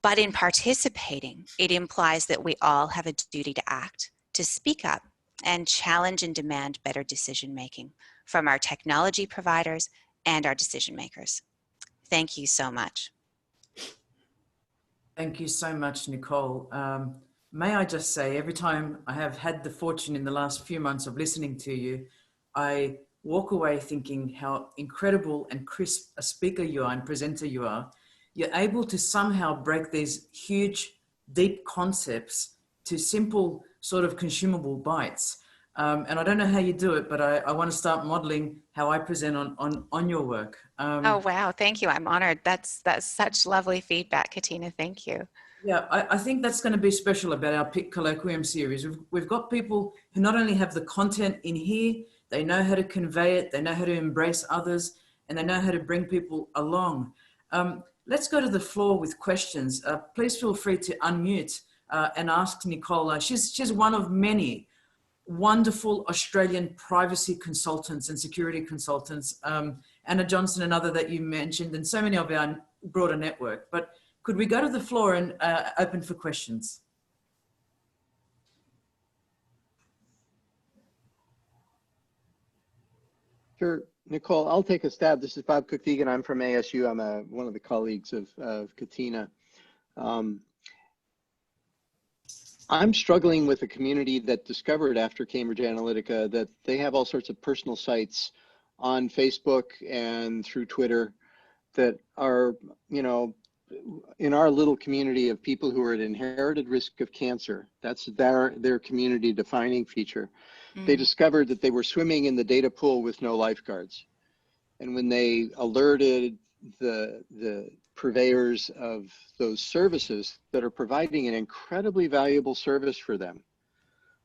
But in participating, it implies that we all have a duty to act, to speak up, and challenge and demand better decision making from our technology providers and our decision makers. Thank you so much. Thank you so much, Nicole. May I just say, every time I have had the fortune in the last few months of listening to you, I walk away thinking how incredible and crisp a speaker you are and presenter you are. you're able to somehow break these huge, deep concepts to simple sort of consumable bites. And I don't know how you do it, but I want to start modeling how I present on your work. Oh, wow. Thank you. I'm honored. That's such lovely feedback, Katina. Thank you. Yeah, I think that's going to be special about our PIC Colloquium series. We've got people who not only have the content in here, they know how to convey it, they know how to embrace others, and they know how to bring people along. Let's go to the floor with questions. Please feel free to unmute and ask Nicole. She's one of many wonderful Australian privacy consultants and security consultants, Anna Johnson, another that you mentioned, and so many of our broader network. But could we go to the floor and open for questions? Sure, Nicole, I'll take a stab. This is Bob Cook-Deegan. I'm from ASU. I'm one of the colleagues of Katina. I'm struggling with a community that discovered after Cambridge Analytica that they have all sorts of personal sites on Facebook and through Twitter that are, you know, in our little community of people who are at inherited risk of cancer. That's their community defining feature. They discovered that they were swimming in the data pool with no lifeguards. And when they alerted the purveyors of those services that are providing an incredibly valuable service for them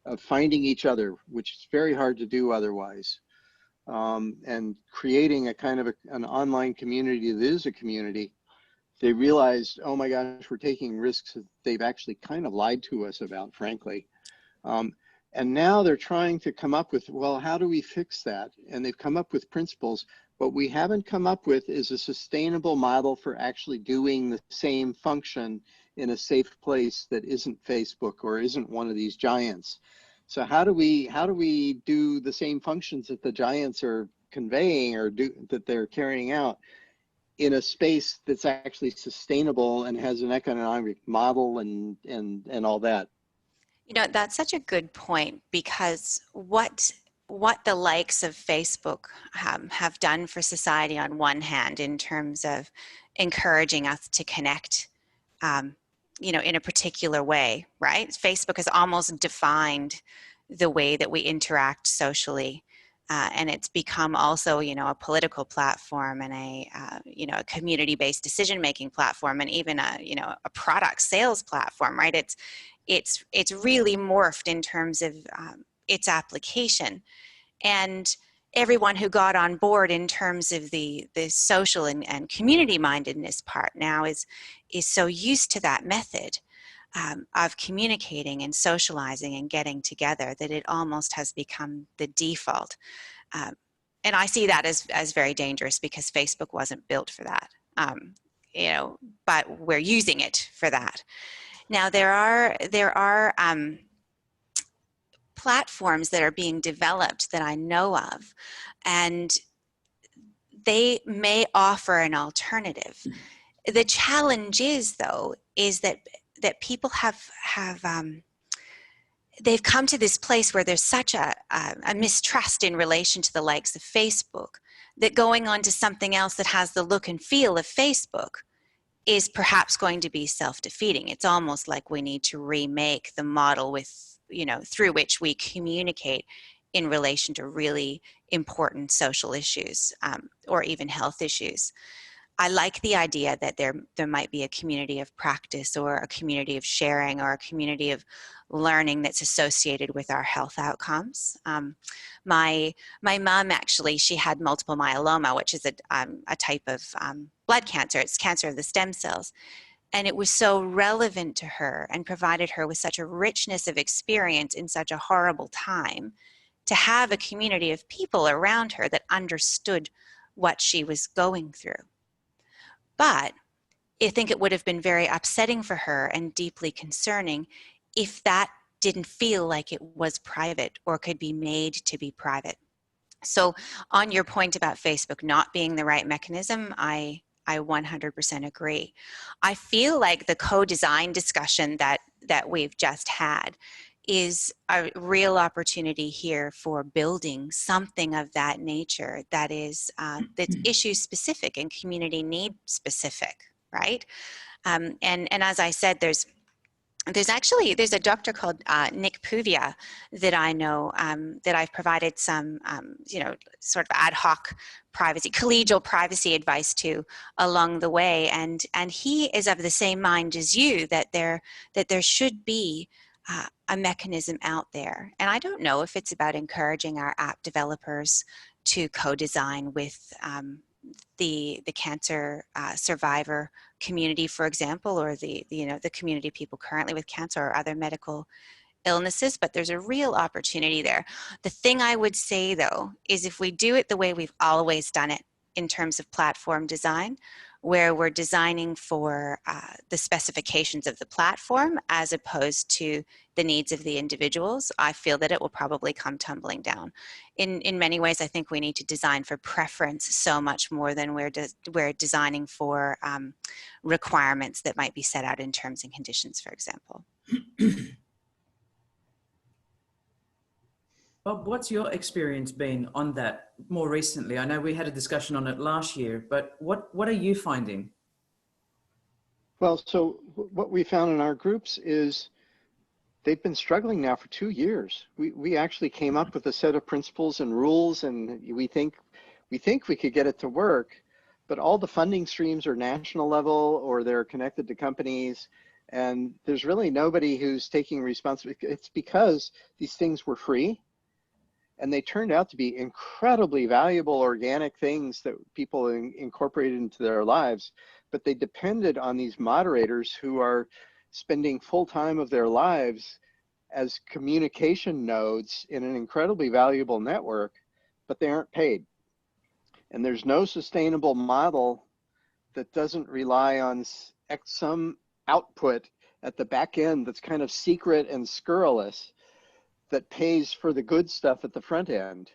of finding each other, which is very hard to do otherwise, and creating a kind of an online community that is a community, they realized, oh my gosh, we're taking risks that they've actually kind of lied to us about, frankly. And now they're trying to come up with, well, how do we fix that? And they've come up with principles. What we haven't come up with is a sustainable model for actually doing the same function in a safe place that isn't Facebook or isn't one of these giants. So how do we do the same functions that the giants are conveying or that they're carrying out in a space that's actually sustainable and has an economic model and all that? You know, that's such a good point, because what the likes of Facebook have done for society on one hand in terms of encouraging us to connect, you know, in a particular way, right? Facebook has almost defined the way that we interact socially. And it's become also, you know, a political platform and you know, a community-based decision-making platform, and even you know, a product sales platform, right? It's really morphed in terms of its application, and everyone who got on board in terms of the social and community mindedness part now is so used to that method of communicating and socializing and getting together that it almost has become the default. And I see that as very dangerous, because Facebook wasn't built for that, you know, but we're using it for that. Now there are platforms that are being developed that I know of, and they may offer an alternative. The challenge is, though, is that people have they've come to this place where there's such a mistrust in relation to the likes of Facebook, that going on to something else that has the look and feel of Facebook is perhaps going to be self-defeating. It's almost like we need to remake the model with, you know, through which we communicate in relation to really important social issues, or even health issues. I like the idea that there might be a community of practice, or a community of sharing, or a community of learning that's associated with our health outcomes. My mom, actually, she had multiple myeloma, which is a type of blood cancer. It's cancer of the stem cells. And it was so relevant to her and provided her with such a richness of experience in such a horrible time, to have a community of people around her that understood what she was going through. But I think it would have been very upsetting for her and deeply concerning if that didn't feel like it was private or could be made to be private. So on your point about Facebook not being the right mechanism, I 100% agree. I feel like the co-design discussion that we've just had is a real opportunity here for building something of that nature that is that's issue specific and community need specific, right? And as I said, there's a doctor called Nick Puvia that I know, that I've provided some, sort of ad hoc collegial privacy advice to along the way. And he is of the same mind as you, that there should be a mechanism out there. And I don't know if it's about encouraging our app developers to co-design with the cancer survivor community, for example, or the community of people currently with cancer or other medical illnesses, but there's a real opportunity there. The thing I would say, though, is if we do it the way we've always done it in terms of platform design, where we're designing for the specifications of the platform as opposed to the needs of the individuals, I feel that it will probably come tumbling down. In many ways, I think we need to design for preference so much more than we're designing for requirements that might be set out in terms and conditions, for example. Bob, what's your experience been on that more recently? I know we had a discussion on it last year, but what are you finding? Well, so what we found in our groups is they've been struggling now for 2 years. We actually came up with a set of principles and rules, and we think we could get it to work, but all the funding streams are national level or they're connected to companies, and there's really nobody who's taking responsibility. It's because these things were free, and they turned out to be incredibly valuable organic things that people incorporated into their lives, but they depended on these moderators who are spending full time of their lives as communication nodes in an incredibly valuable network, but they aren't paid. And there's no sustainable model that doesn't rely on some output at the back end that's kind of secret and scurrilous, that pays for the good stuff at the front end.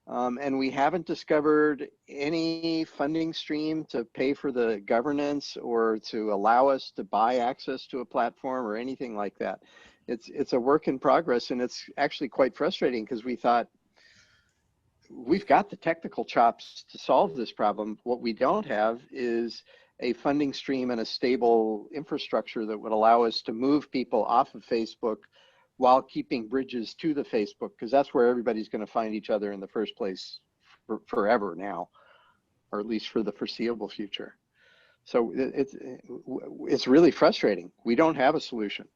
And we haven't discovered any funding stream to pay for the governance or to allow us to buy access to a platform or anything like that. It's a work in progress, and it's actually quite frustrating because we thought we've got the technical chops to solve this problem. What we don't have is a funding stream and a stable infrastructure that would allow us to move people off of Facebook while keeping bridges to the Facebook, because that's where everybody's going to find each other in the first place forever now, or at least for the foreseeable future. So it's really frustrating. We don't have a solution.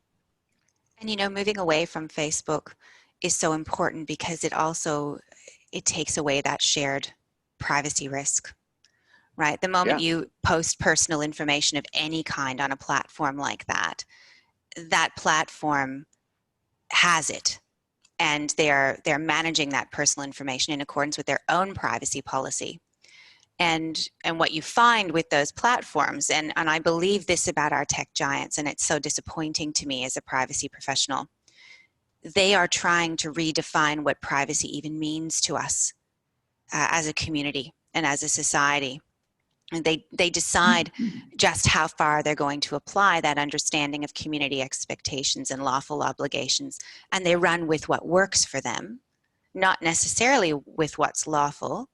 And moving away from Facebook is so important because it takes away that shared privacy risk, right? The moment you post personal information of any kind on a platform like that, that platform has it, and they're managing that personal information in accordance with their own privacy policy. And what you find with those platforms, and I believe this about our tech giants, and it's so disappointing to me as a privacy professional, they are trying to redefine what privacy even means to us as a community and as a society. And they decide just how far they're going to apply that understanding of community expectations and lawful obligations, and they run with what works for them, not necessarily with what's lawful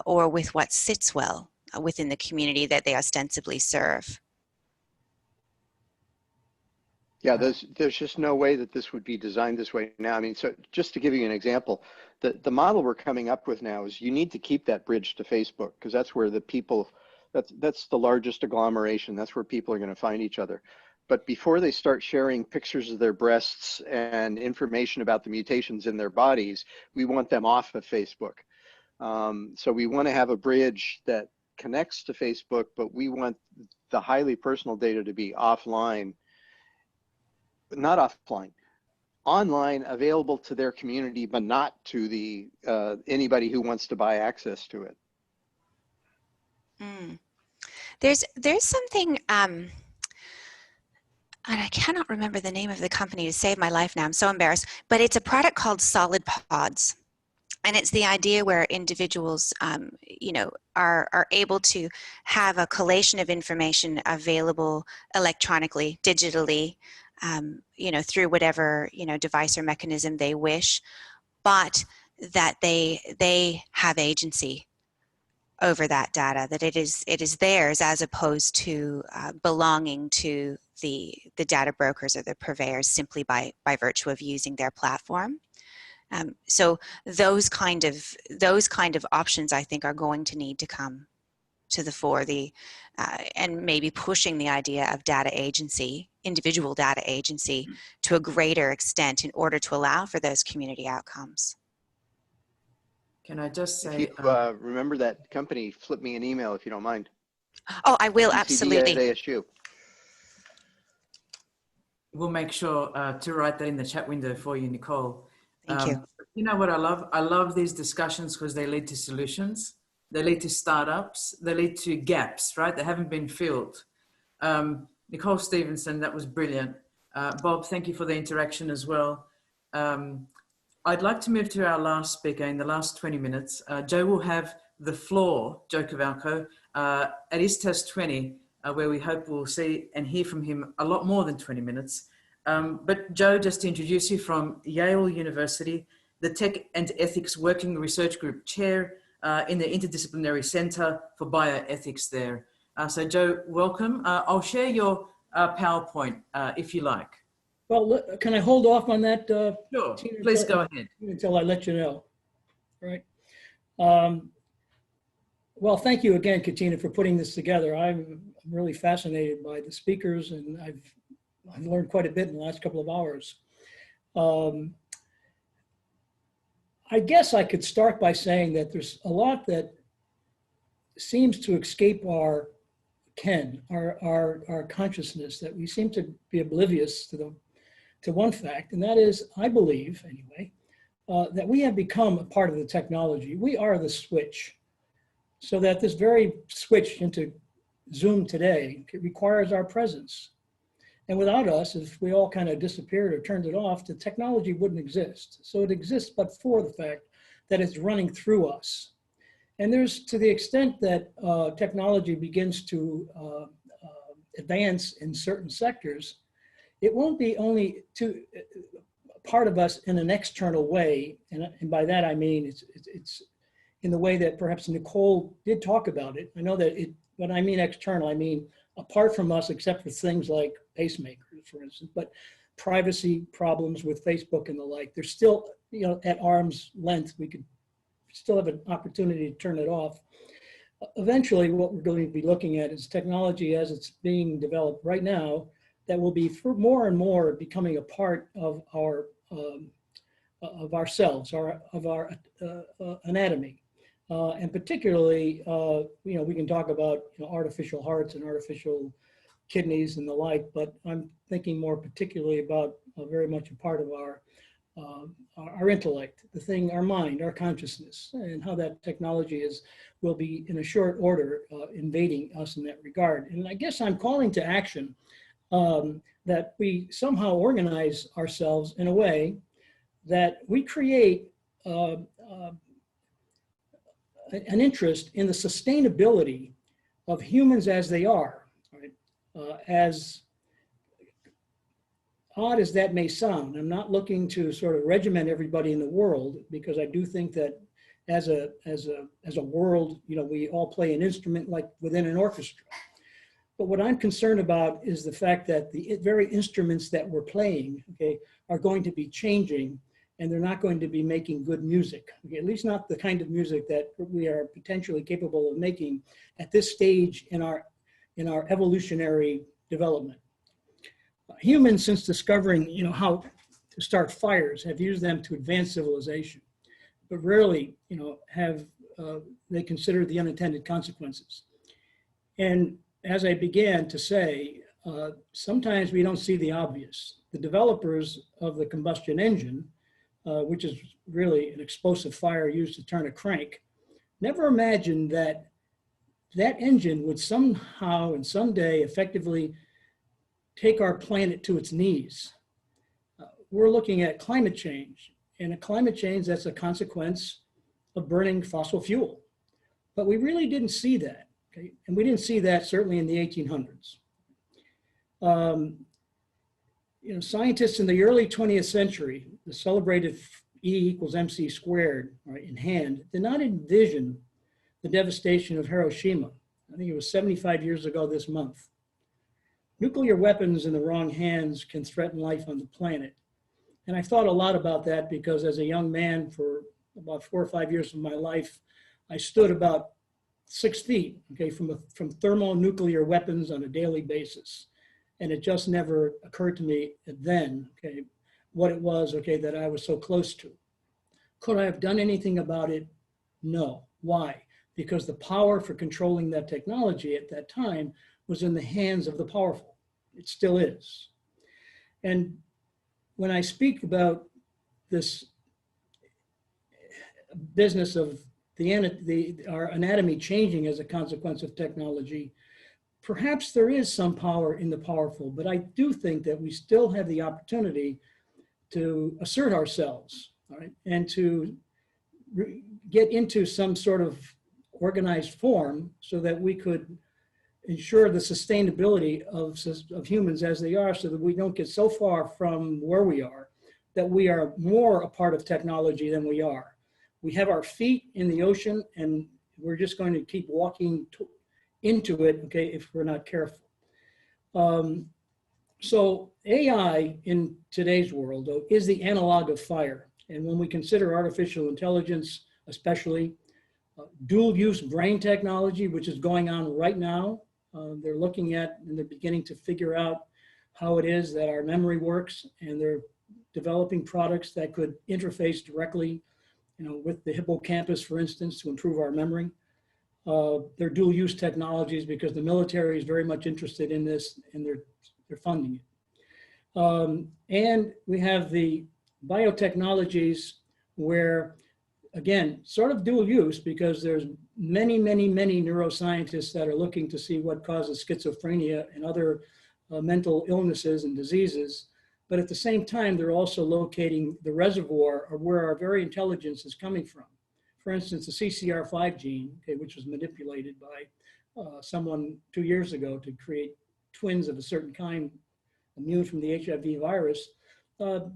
or with what sits well within the community that they ostensibly serve. Yeah, there's just no way that this would be designed this way now. I mean, so just to give you an example, the model we're coming up with now is you need to keep that bridge to Facebook, because that's where the people, that's the largest agglomeration. That's where people are going to find each other. But before they start sharing pictures of their breasts and information about the mutations in their bodies, we want them off of Facebook. So we want to have a bridge that connects to Facebook, but we want the highly personal data to be offline, not offline, online, available to their community, but not to the anybody who wants to buy access to it. There's something, and I cannot remember the name of the company to save my life now. I'm so embarrassed, but it's a product called Solid Pods. And it's the idea where individuals, are able to have a collation of information available electronically, digitally, through whatever, device or mechanism they wish, but that they have agency over that data, that it is theirs as opposed to belonging to the data brokers or the purveyors simply by virtue of using their platform. So those kind of options, I think, are going to need to come to the fore, and maybe pushing the idea of data agency, individual data agency, to a greater extent in order to allow for those community outcomes. Can I just say, if you remember that company, flip me an email if you don't mind. Oh, I will, UCD absolutely. at ASU. we'll make sure to write that in the chat window for you, Nicole. Thank you. You know what I love? I love these discussions because they lead to solutions. They lead to startups. They lead to gaps, right? They haven't been filled. Nicole Stephensen, that was brilliant. Bob, thank you for the interaction as well. I'd like to move to our last speaker in the last 20 minutes. Joe will have the floor, Joe Carvalko, at his test 20, where we hope we'll see and hear from him a lot more than 20 minutes. But Joe, just to introduce you, from Yale University, the Tech and Ethics Working Research Group Chair in the Interdisciplinary Center for Bioethics there. So Joe, welcome. I'll share your PowerPoint if you like. Well, can I hold off on that? Sure, please go ahead. Until I let you know, all right? Well, thank you again, Katina, for putting this together. I'm really fascinated by the speakers, and I've learned quite a bit in the last couple of hours. I guess I could start by saying that there's a lot that seems to escape our ken, our consciousness, that we seem to be oblivious to one fact, and that is, I believe anyway, that we have become a part of the technology. We are the switch. So that this very switch into Zoom today, it requires our presence. And without us, if we all kind of disappeared or turned it off, the technology wouldn't exist. So it exists but for the fact that it's running through us. And there's, to the extent that technology begins to advance in certain sectors, it won't be only to part of us in an external way. And by that, I mean, it's in the way that perhaps Nicole did talk about it. I know that when I mean external, I mean apart from us, except for things like pacemakers, for instance, but privacy problems with Facebook and the like, they're still, at arm's length. We could still have an opportunity to turn it off. Eventually, what we're going to be looking at is technology as it's being developed right now that will be more and more becoming a part of our of ourselves, of our anatomy. And particularly, we can talk about artificial hearts and artificial kidneys and the like, but I'm thinking more particularly about very much a part of our intellect, the thing, our mind, our consciousness, and how that technology will be in a short order invading us in that regard. And I guess I'm calling to action that we somehow organize ourselves in a way that we create an interest in the sustainability of humans as they are, right? As odd as that may sound, I'm not looking to sort of regiment everybody in the world, because I do think that as a world, we all play an instrument like within an orchestra. But what I'm concerned about is the fact that the very instruments that we're playing, okay, are going to be changing, and they're not going to be making good music, okay? At least not the kind of music that we are potentially capable of making at this stage in our evolutionary development. Humans, since discovering how to start fires, have used them to advance civilization, but rarely have they considered the unintended consequences. And as I began to say, sometimes we don't see the obvious. The developers of the combustion engine, which is really an explosive fire used to turn a crank, never imagined that that engine would somehow and someday effectively take our planet to its knees. We're looking at climate change, and a climate change that's a consequence of burning fossil fuel. But we really didn't see that, okay? And we didn't see that certainly in the 1800s. Scientists in the early 20th century, the celebrated E equals MC squared, right, in hand, did not envision the devastation of Hiroshima. I think it was 75 years ago this month. Nuclear weapons in the wrong hands can threaten life on the planet. And I thought a lot about that because as a young man, for about 4 or 5 years of my life, I stood about 6 feet, okay, from thermonuclear weapons on a daily basis. And it just never occurred to me then, okay, what it was, okay, that I was so close to. Could I have done anything about it? No. Why? Because the power for controlling that technology at that time was in the hands of the powerful. It still is. And when I speak about this business of our anatomy changing as a consequence of technology, perhaps there is some power in the powerful, but I do think that we still have the opportunity to assert ourselves, all right, and to get into some sort of organized form so that we could ensure the sustainability of humans as they are, so that we don't get so far from where we are, that we are more a part of technology than we are. We have our feet in the ocean and we're just going to keep walking into it, okay, if we're not careful. So AI in today's world, though, is the analog of fire. And when we consider artificial intelligence, especially dual use brain technology, which is going on right now, they're looking at and they're beginning to figure out how it is that our memory works, and they're developing products that could interface directly, with the hippocampus, for instance, to improve our memory. They're dual use technologies because the military is very much interested in this, and they're funding it. And we have the biotechnologies where, again, sort of dual use, because there's many neuroscientists that are looking to see what causes schizophrenia and other mental illnesses and diseases. But at the same time, they're also locating the reservoir of where our very intelligence is coming from. For instance, the CCR5 gene, okay, which was manipulated by someone 2 years ago to create twins of a certain kind, immune from the HIV virus,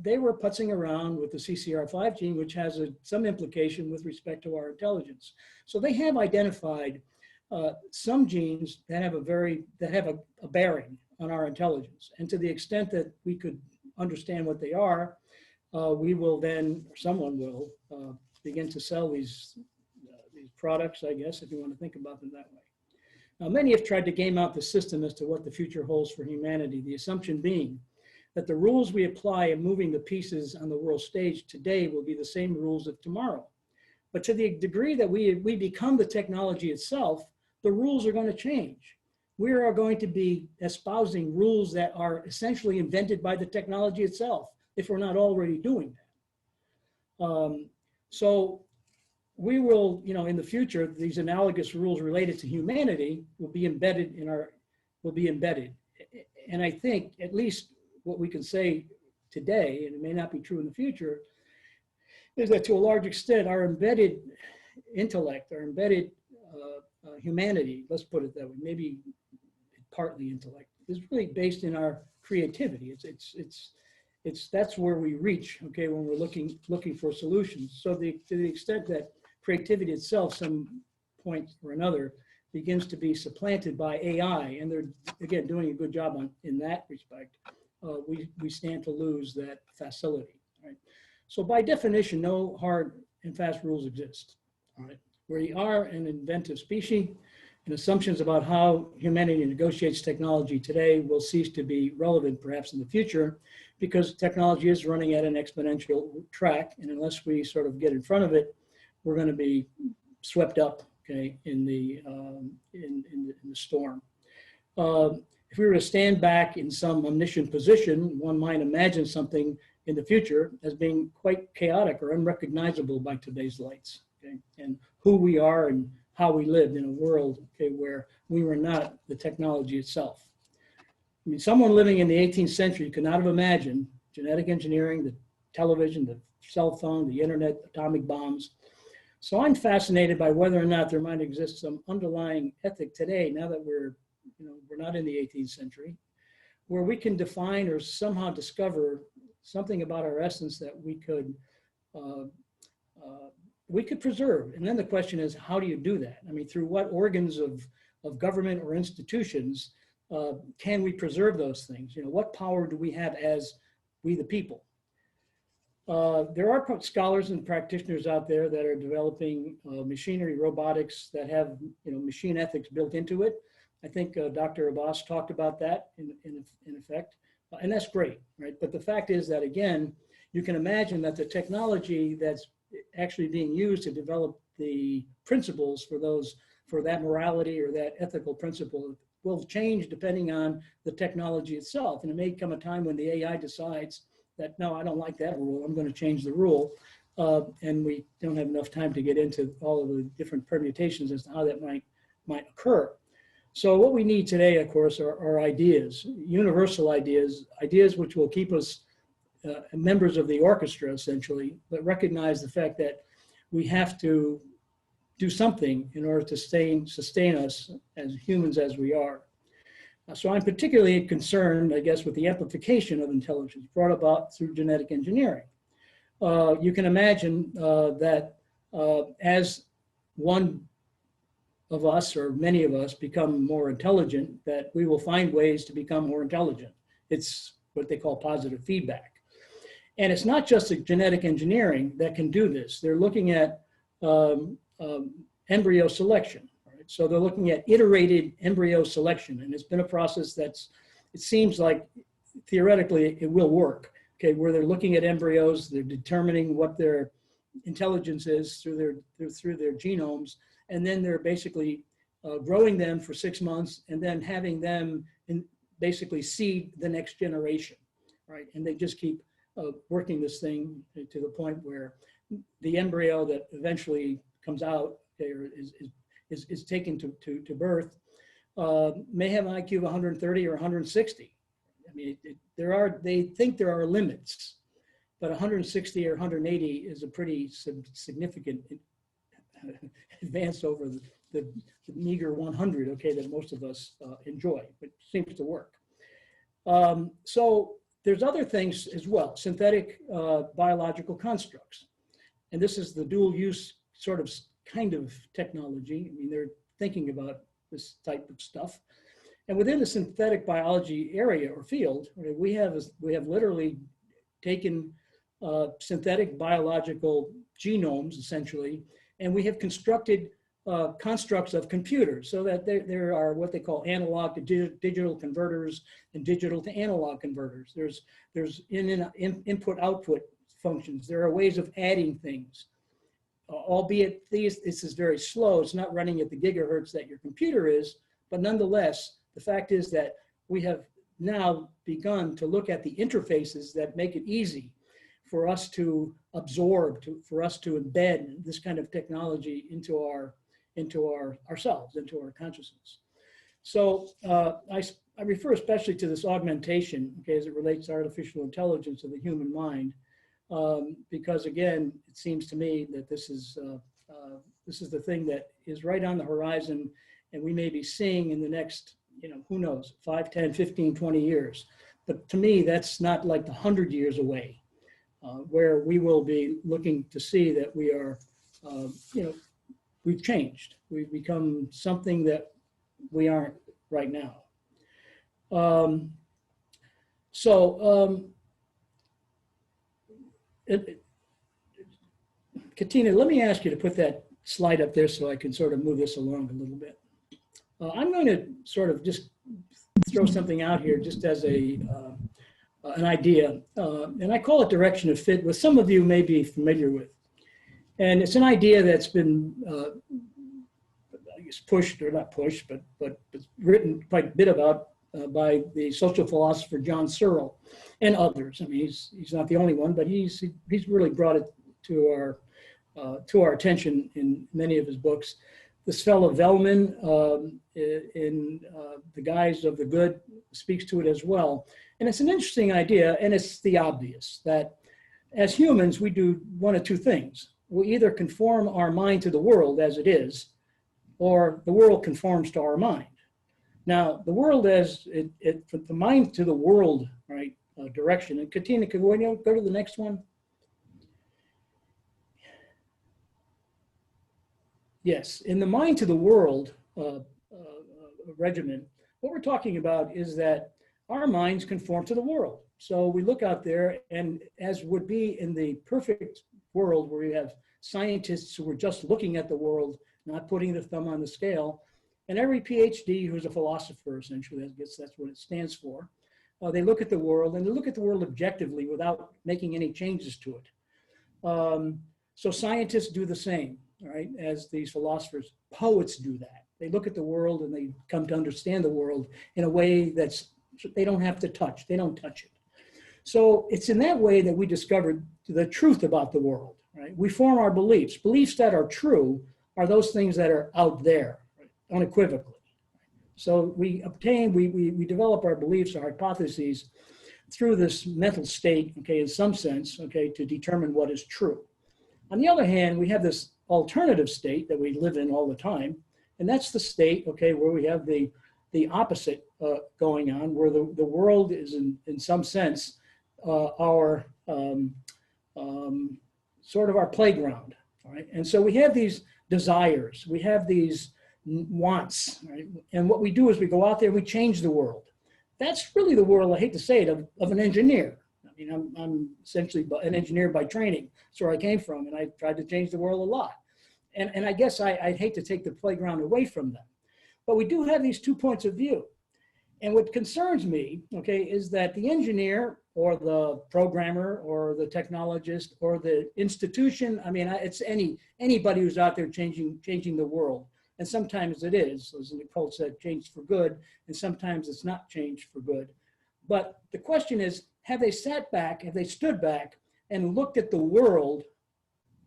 they were putzing around with the CCR5 gene, which has some implication with respect to our intelligence. So they have identified some genes that have a bearing on our intelligence. And to the extent that we could understand what they are, we will then, or someone will, begin to sell these products, I guess, if you want to think about them that way. Now, many have tried to game out the system as to what the future holds for humanity, the assumption being that the rules we apply in moving the pieces on the world stage today will be the same rules of tomorrow. But to the degree that we become the technology itself, the rules are going to change. We are going to be espousing rules that are essentially invented by the technology itself, if we're not already doing that. So we will, in the future, these analogous rules related to humanity will be embedded. And I think at least what we can say today, and it may not be true in the future, is that to a large extent, our embedded intellect, our embedded humanity, let's put it that way, maybe partly intellect, is really based in our creativity. That's where we reach, okay, when we're looking for solutions. So to the extent that creativity itself, some point or another, begins to be supplanted by AI, and they're again doing a good job in that respect, we stand to lose that facility. Right? So by definition, no hard and fast rules exist. All right? We are an inventive species, and assumptions about how humanity negotiates technology today will cease to be relevant perhaps in the future, because technology is running at an exponential track, and unless we sort of get in front of it, we're going to be swept up, okay, in the storm. If we were to stand back in some omniscient position, one might imagine something in the future as being quite chaotic or unrecognizable by today's lights, okay, and who we are and how we lived in a world, okay, where we were not the technology itself. I mean, someone living in the 18th century could not have imagined genetic engineering, the television, the cell phone, the internet, atomic bombs. So I'm fascinated by whether or not there might exist some underlying ethic today, now that we're not in the 18th century, where we can define or somehow discover something about our essence that we could we could preserve. And then the question is, how do you do that? I mean, through what organs of government or institutions can we preserve those things? You know, what power do we have as we the people? There are scholars and practitioners out there that are developing machinery, robotics that have, you know, machine ethics built into it. I think Dr. Abbas talked about that in effect, and that's great, right? But the fact is that, again, you can imagine that the technology that's actually being used to develop the principles for that morality or that ethical principle will change depending on the technology itself. And it may come a time when the AI decides that, no, I don't like that rule, I'm going to change the rule. And we don't have enough time to get into all of the different permutations as to how that might occur. So what we need today, of course, are ideas, universal ideas, ideas which will keep us members of the orchestra, essentially, but recognize the fact that we have to do something in order to sustain us as humans as we are. So I'm particularly concerned, I guess, with the amplification of intelligence brought about through genetic engineering. You can imagine that as one of us, or many of us, become more intelligent, that we will find ways to become more intelligent. It's what they call positive feedback. And it's not just genetic engineering that can do this. They're looking at embryo selection. Right? So they're looking at iterated embryo selection. And it's been a process it seems like theoretically it will work. Okay, where they're looking at embryos, they're determining what their intelligence is through their genomes, and then they're basically growing them for 6 months and then having them basically seed the next generation, right? And they just keep working this thing to the point where the embryo that eventually comes out, okay, or is taken to birth may have an IQ of 130 or 160. I mean, they think there are limits, but 160 or 180 is a pretty significant advance over the meager 100, okay, that most of us enjoy, but seems to work. So there's other things as well, synthetic biological constructs. And this is the dual use kind of technology. I mean, they're thinking about this type of stuff. And within the synthetic biology area or field, we have literally taken synthetic biological genomes, essentially, and we have constructed constructs of computers so that there are what they call analog to digital converters and digital to analog converters. There's input-output functions. There are ways of adding things, albeit this is very slow. It's not running at the gigahertz that your computer is, but nonetheless, the fact is that we have now begun to look at the interfaces that make it easy for us to absorb, for us to embed this kind of technology into ourselves, into our consciousness. So I refer especially to this augmentation, okay, as it relates to artificial intelligence of the human mind, because again, it seems to me that this is the thing that is right on the horizon, and we may be seeing in the next, who knows, 5, 10, 15, 20 years. But to me, that's not like the 100 years away, where we will be looking to see that we are, we've changed. We've become something that we aren't right now. Katina, let me ask you to put that slide up there so I can sort of move this along a little bit. I'm going to sort of just throw something out here just as an idea, and I call it direction of fit, which some of you may be familiar with. And it's an idea that's been, I guess, pushed, or not pushed, but it's written quite a bit about by the social philosopher John Searle and others. I mean, he's not the only one, but he's really brought it to our attention in many of his books. This fellow Vellman, in The Guise of the Good, speaks to it as well. And it's an interesting idea, and it's the obvious, that as humans, we do one of two things. We either conform our mind to the world as it is, or the world conforms to our mind. Now, the world as the mind to the world, right, direction. And Katina, can we go to the next one? Yes, in the mind to the world regimen, what we're talking about is that our minds conform to the world. So we look out there, and as would be in the perfect world where we have scientists who are just looking at the world, not putting the thumb on the scale, and every PhD who's a philosopher, essentially, I guess that's what it stands for, they look at the world, and they look at the world objectively without making any changes to it. So scientists do the same, right, as these philosophers. Poets do that. They look at the world and they come to understand the world in a way that's, they don't have to touch. They don't touch it. So it's in that way that we discovered the truth about the world, right? We form our beliefs. Beliefs that are true are those things that are out there, right, unequivocally. So we obtain, we develop our beliefs, our hypotheses through this mental state, okay, in some sense, okay, to determine what is true. On the other hand, we have this alternative state that we live in all the time, and that's the state, okay, where we have the opposite going on, where the world is in some sense our sort of our playground, right? And so we have these desires, we have these wants, right? And what we do is we go out there and we change the world. That's really the world, I hate to say it, of an engineer. I mean, I'm essentially an engineer by training. That's where I came from, and I tried to change the world a lot. And I guess I'd hate to take the playground away from them. But we do have these 2 points of view. And what concerns me, okay, is that the engineer or the programmer or the technologist or the institution, I mean, it's anybody who's out there changing the world. And sometimes it is, as Nicole said, changed for good, and sometimes it's not changed for good. But the question is, have they sat back, have they stood back and looked at the world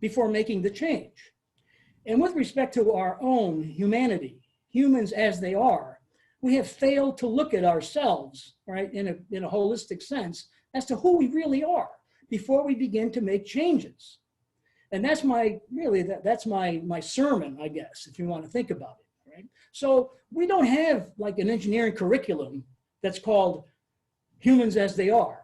before making the change? And with respect to our own humanity, humans as they are, we have failed to look at ourselves, right, in a holistic sense as to who we really are before we begin to make changes. And that's my, really, that's my sermon, I guess, if you want to think about it, right? So we don't have like an engineering curriculum that's called humans as they are,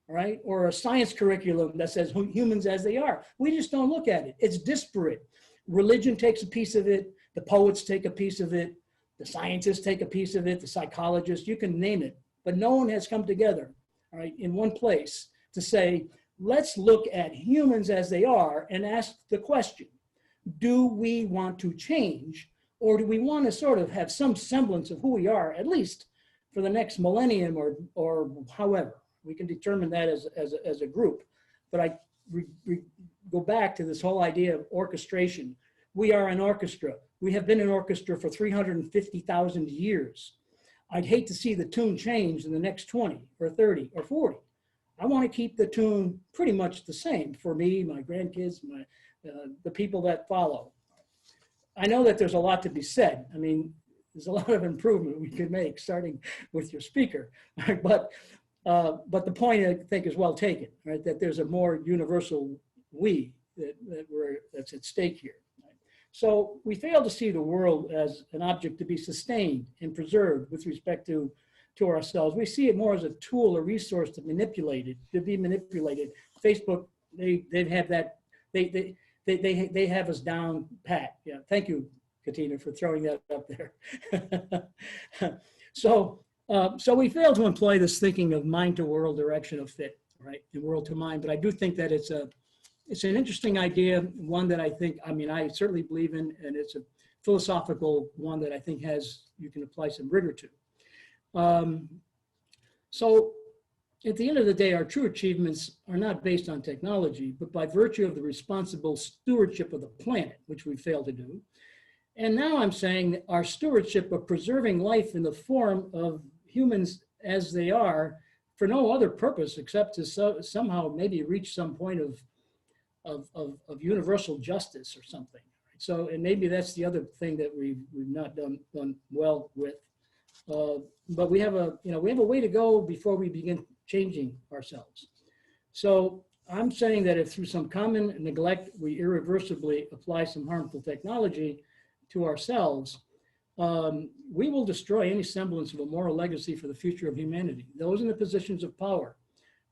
right? Or a science curriculum that says humans as they are. We just don't look at it. It's disparate. Religion takes a piece of it. The poets take a piece of it. The scientists take a piece of it. The psychologists, you can name it. But no one has come together, all right, in one place to say, let's look at humans as they are and ask the question, do we want to change, or do we want to sort of have some semblance of who we are, at least for the next millennium or however? We can determine that as a group. But I go back to this whole idea of orchestration. We are an orchestra. We have been an orchestra for 350,000 years. I'd hate to see the tune change in the next 20 or 30 or 40. I want to keep the tune pretty much the same for me, my grandkids, the people that follow. I know that there's a lot to be said. I mean, there's a lot of improvement we could make, starting with your speaker. But the point, I think, is well taken, right? That there's a more universal we that's at stake here. Right? So we fail to see the world as an object to be sustained and preserved with respect to ourselves. We see it more as a tool, a resource to manipulate it, to be manipulated. Facebook, they have that, they have us down pat. Yeah, thank you, Katina, for throwing that up there. So we fail to employ this thinking of mind to world direction of fit, right, and world to mind. But I do think that it's an interesting idea, one that I think, I mean, I certainly believe in, and it's a philosophical one that I think you can apply some rigor to. So at the end of the day, our true achievements are not based on technology, but by virtue of the responsible stewardship of the planet, which we fail to do. And now I'm saying that our stewardship of preserving life in the form of humans as they are for no other purpose except to somehow maybe reach some point of universal justice or something. So, and maybe that's the other thing that we've not done well with. But we have a way to go before we begin changing ourselves. So I'm saying that if through some common neglect, we irreversibly apply some harmful technology to ourselves, we will destroy any semblance of a moral legacy for the future of humanity. Those in the positions of power,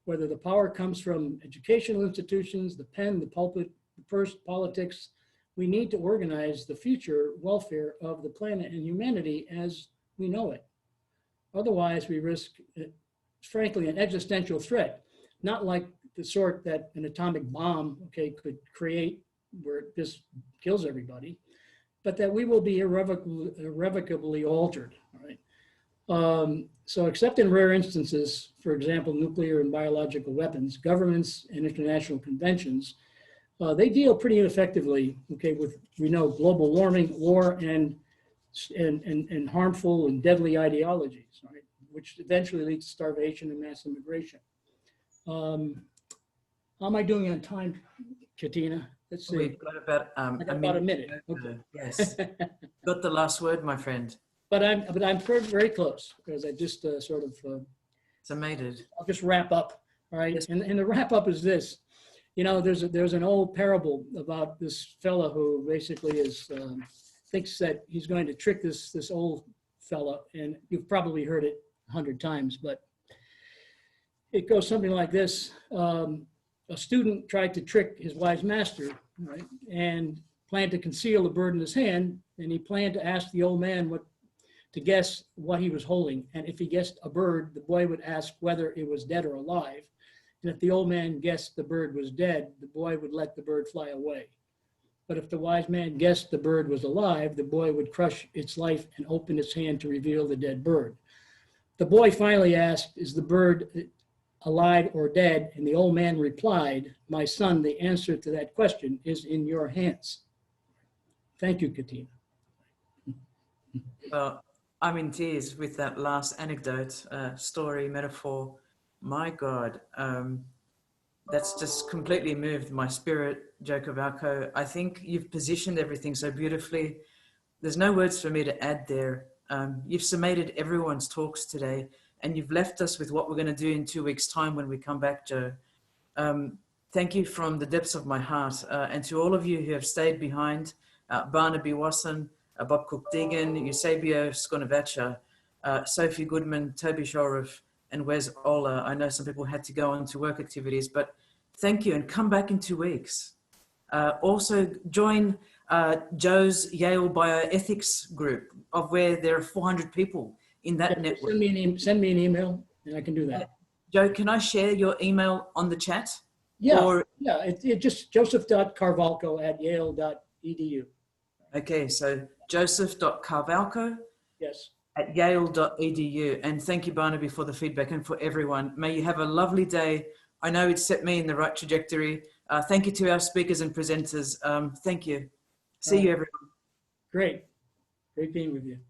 whether the power comes from educational institutions, the pen, the pulpit, the purse, politics, we need to organize the future welfare of the planet and humanity as we know it. Otherwise, we risk, frankly, an existential threat, not like the sort that an atomic bomb, okay, could create where it just kills everybody, but that we will be irrevocably altered, right? So except in rare instances, for example, nuclear and biological weapons, governments and international conventions, they deal pretty effectively, okay, with, we know, global warming, war, and harmful and deadly ideologies, right, which eventually leads to starvation and mass immigration. How am I doing on time, Katina? Let's see. We've got about about a minute. Okay. Yes. Got the last word, my friend. But I'm very close, because I just sort of. Summated. I'll just wrap up. All right. Yes. And the wrap up is this. You know, there's an old parable about this fella who basically is thinks that he's going to trick this old fella, and you've probably heard it 100 times, but it goes something like this. A student tried to trick his wise master, right, and planned to conceal a bird in his hand, and he planned to ask the old man to guess what he was holding. And if he guessed a bird, the boy would ask whether it was dead or alive. And if the old man guessed the bird was dead, the boy would let the bird fly away. But if the wise man guessed the bird was alive, the boy would crush its life and open its hand to reveal the dead bird. The boy finally asked, "Is the bird alive or dead?" And the old man replied, "My son, the answer to that question is in your hands." Thank you, Katina. Well, I'm in tears with that last anecdote, story, metaphor. My God, that's just completely moved my spirit, Joe Carvalko. I think you've positioned everything so beautifully. There's no words for me to add there. You've summated everyone's talks today, and you've left us with what we're going to do in 2 weeks' time when we come back, Joe. Thank you from the depths of my heart. And to all of you who have stayed behind, Barnaby Wasson, Bob Cook-Deegan, Eusebio Skonavacha, Sophie Goodman, Toby Shorroff, and Wes Ola. I know some people had to go on to work activities, but thank you, and come back in 2 weeks. Also join Joe's Yale bioethics group, of where there are 400 people in that network. Send me an email, and I can do that. Joe, can I share your email on the chat? Yeah, or, yeah. It just joseph.carvalko@yale.edu. Okay, so joseph.carvalko Yes. at yale.edu. And thank you, Barnaby, for the feedback, and for everyone. May you have a lovely day. I know it set me in the right trajectory. Thank you to our speakers and presenters. Thank you. See you, everyone. Great. Great being with you.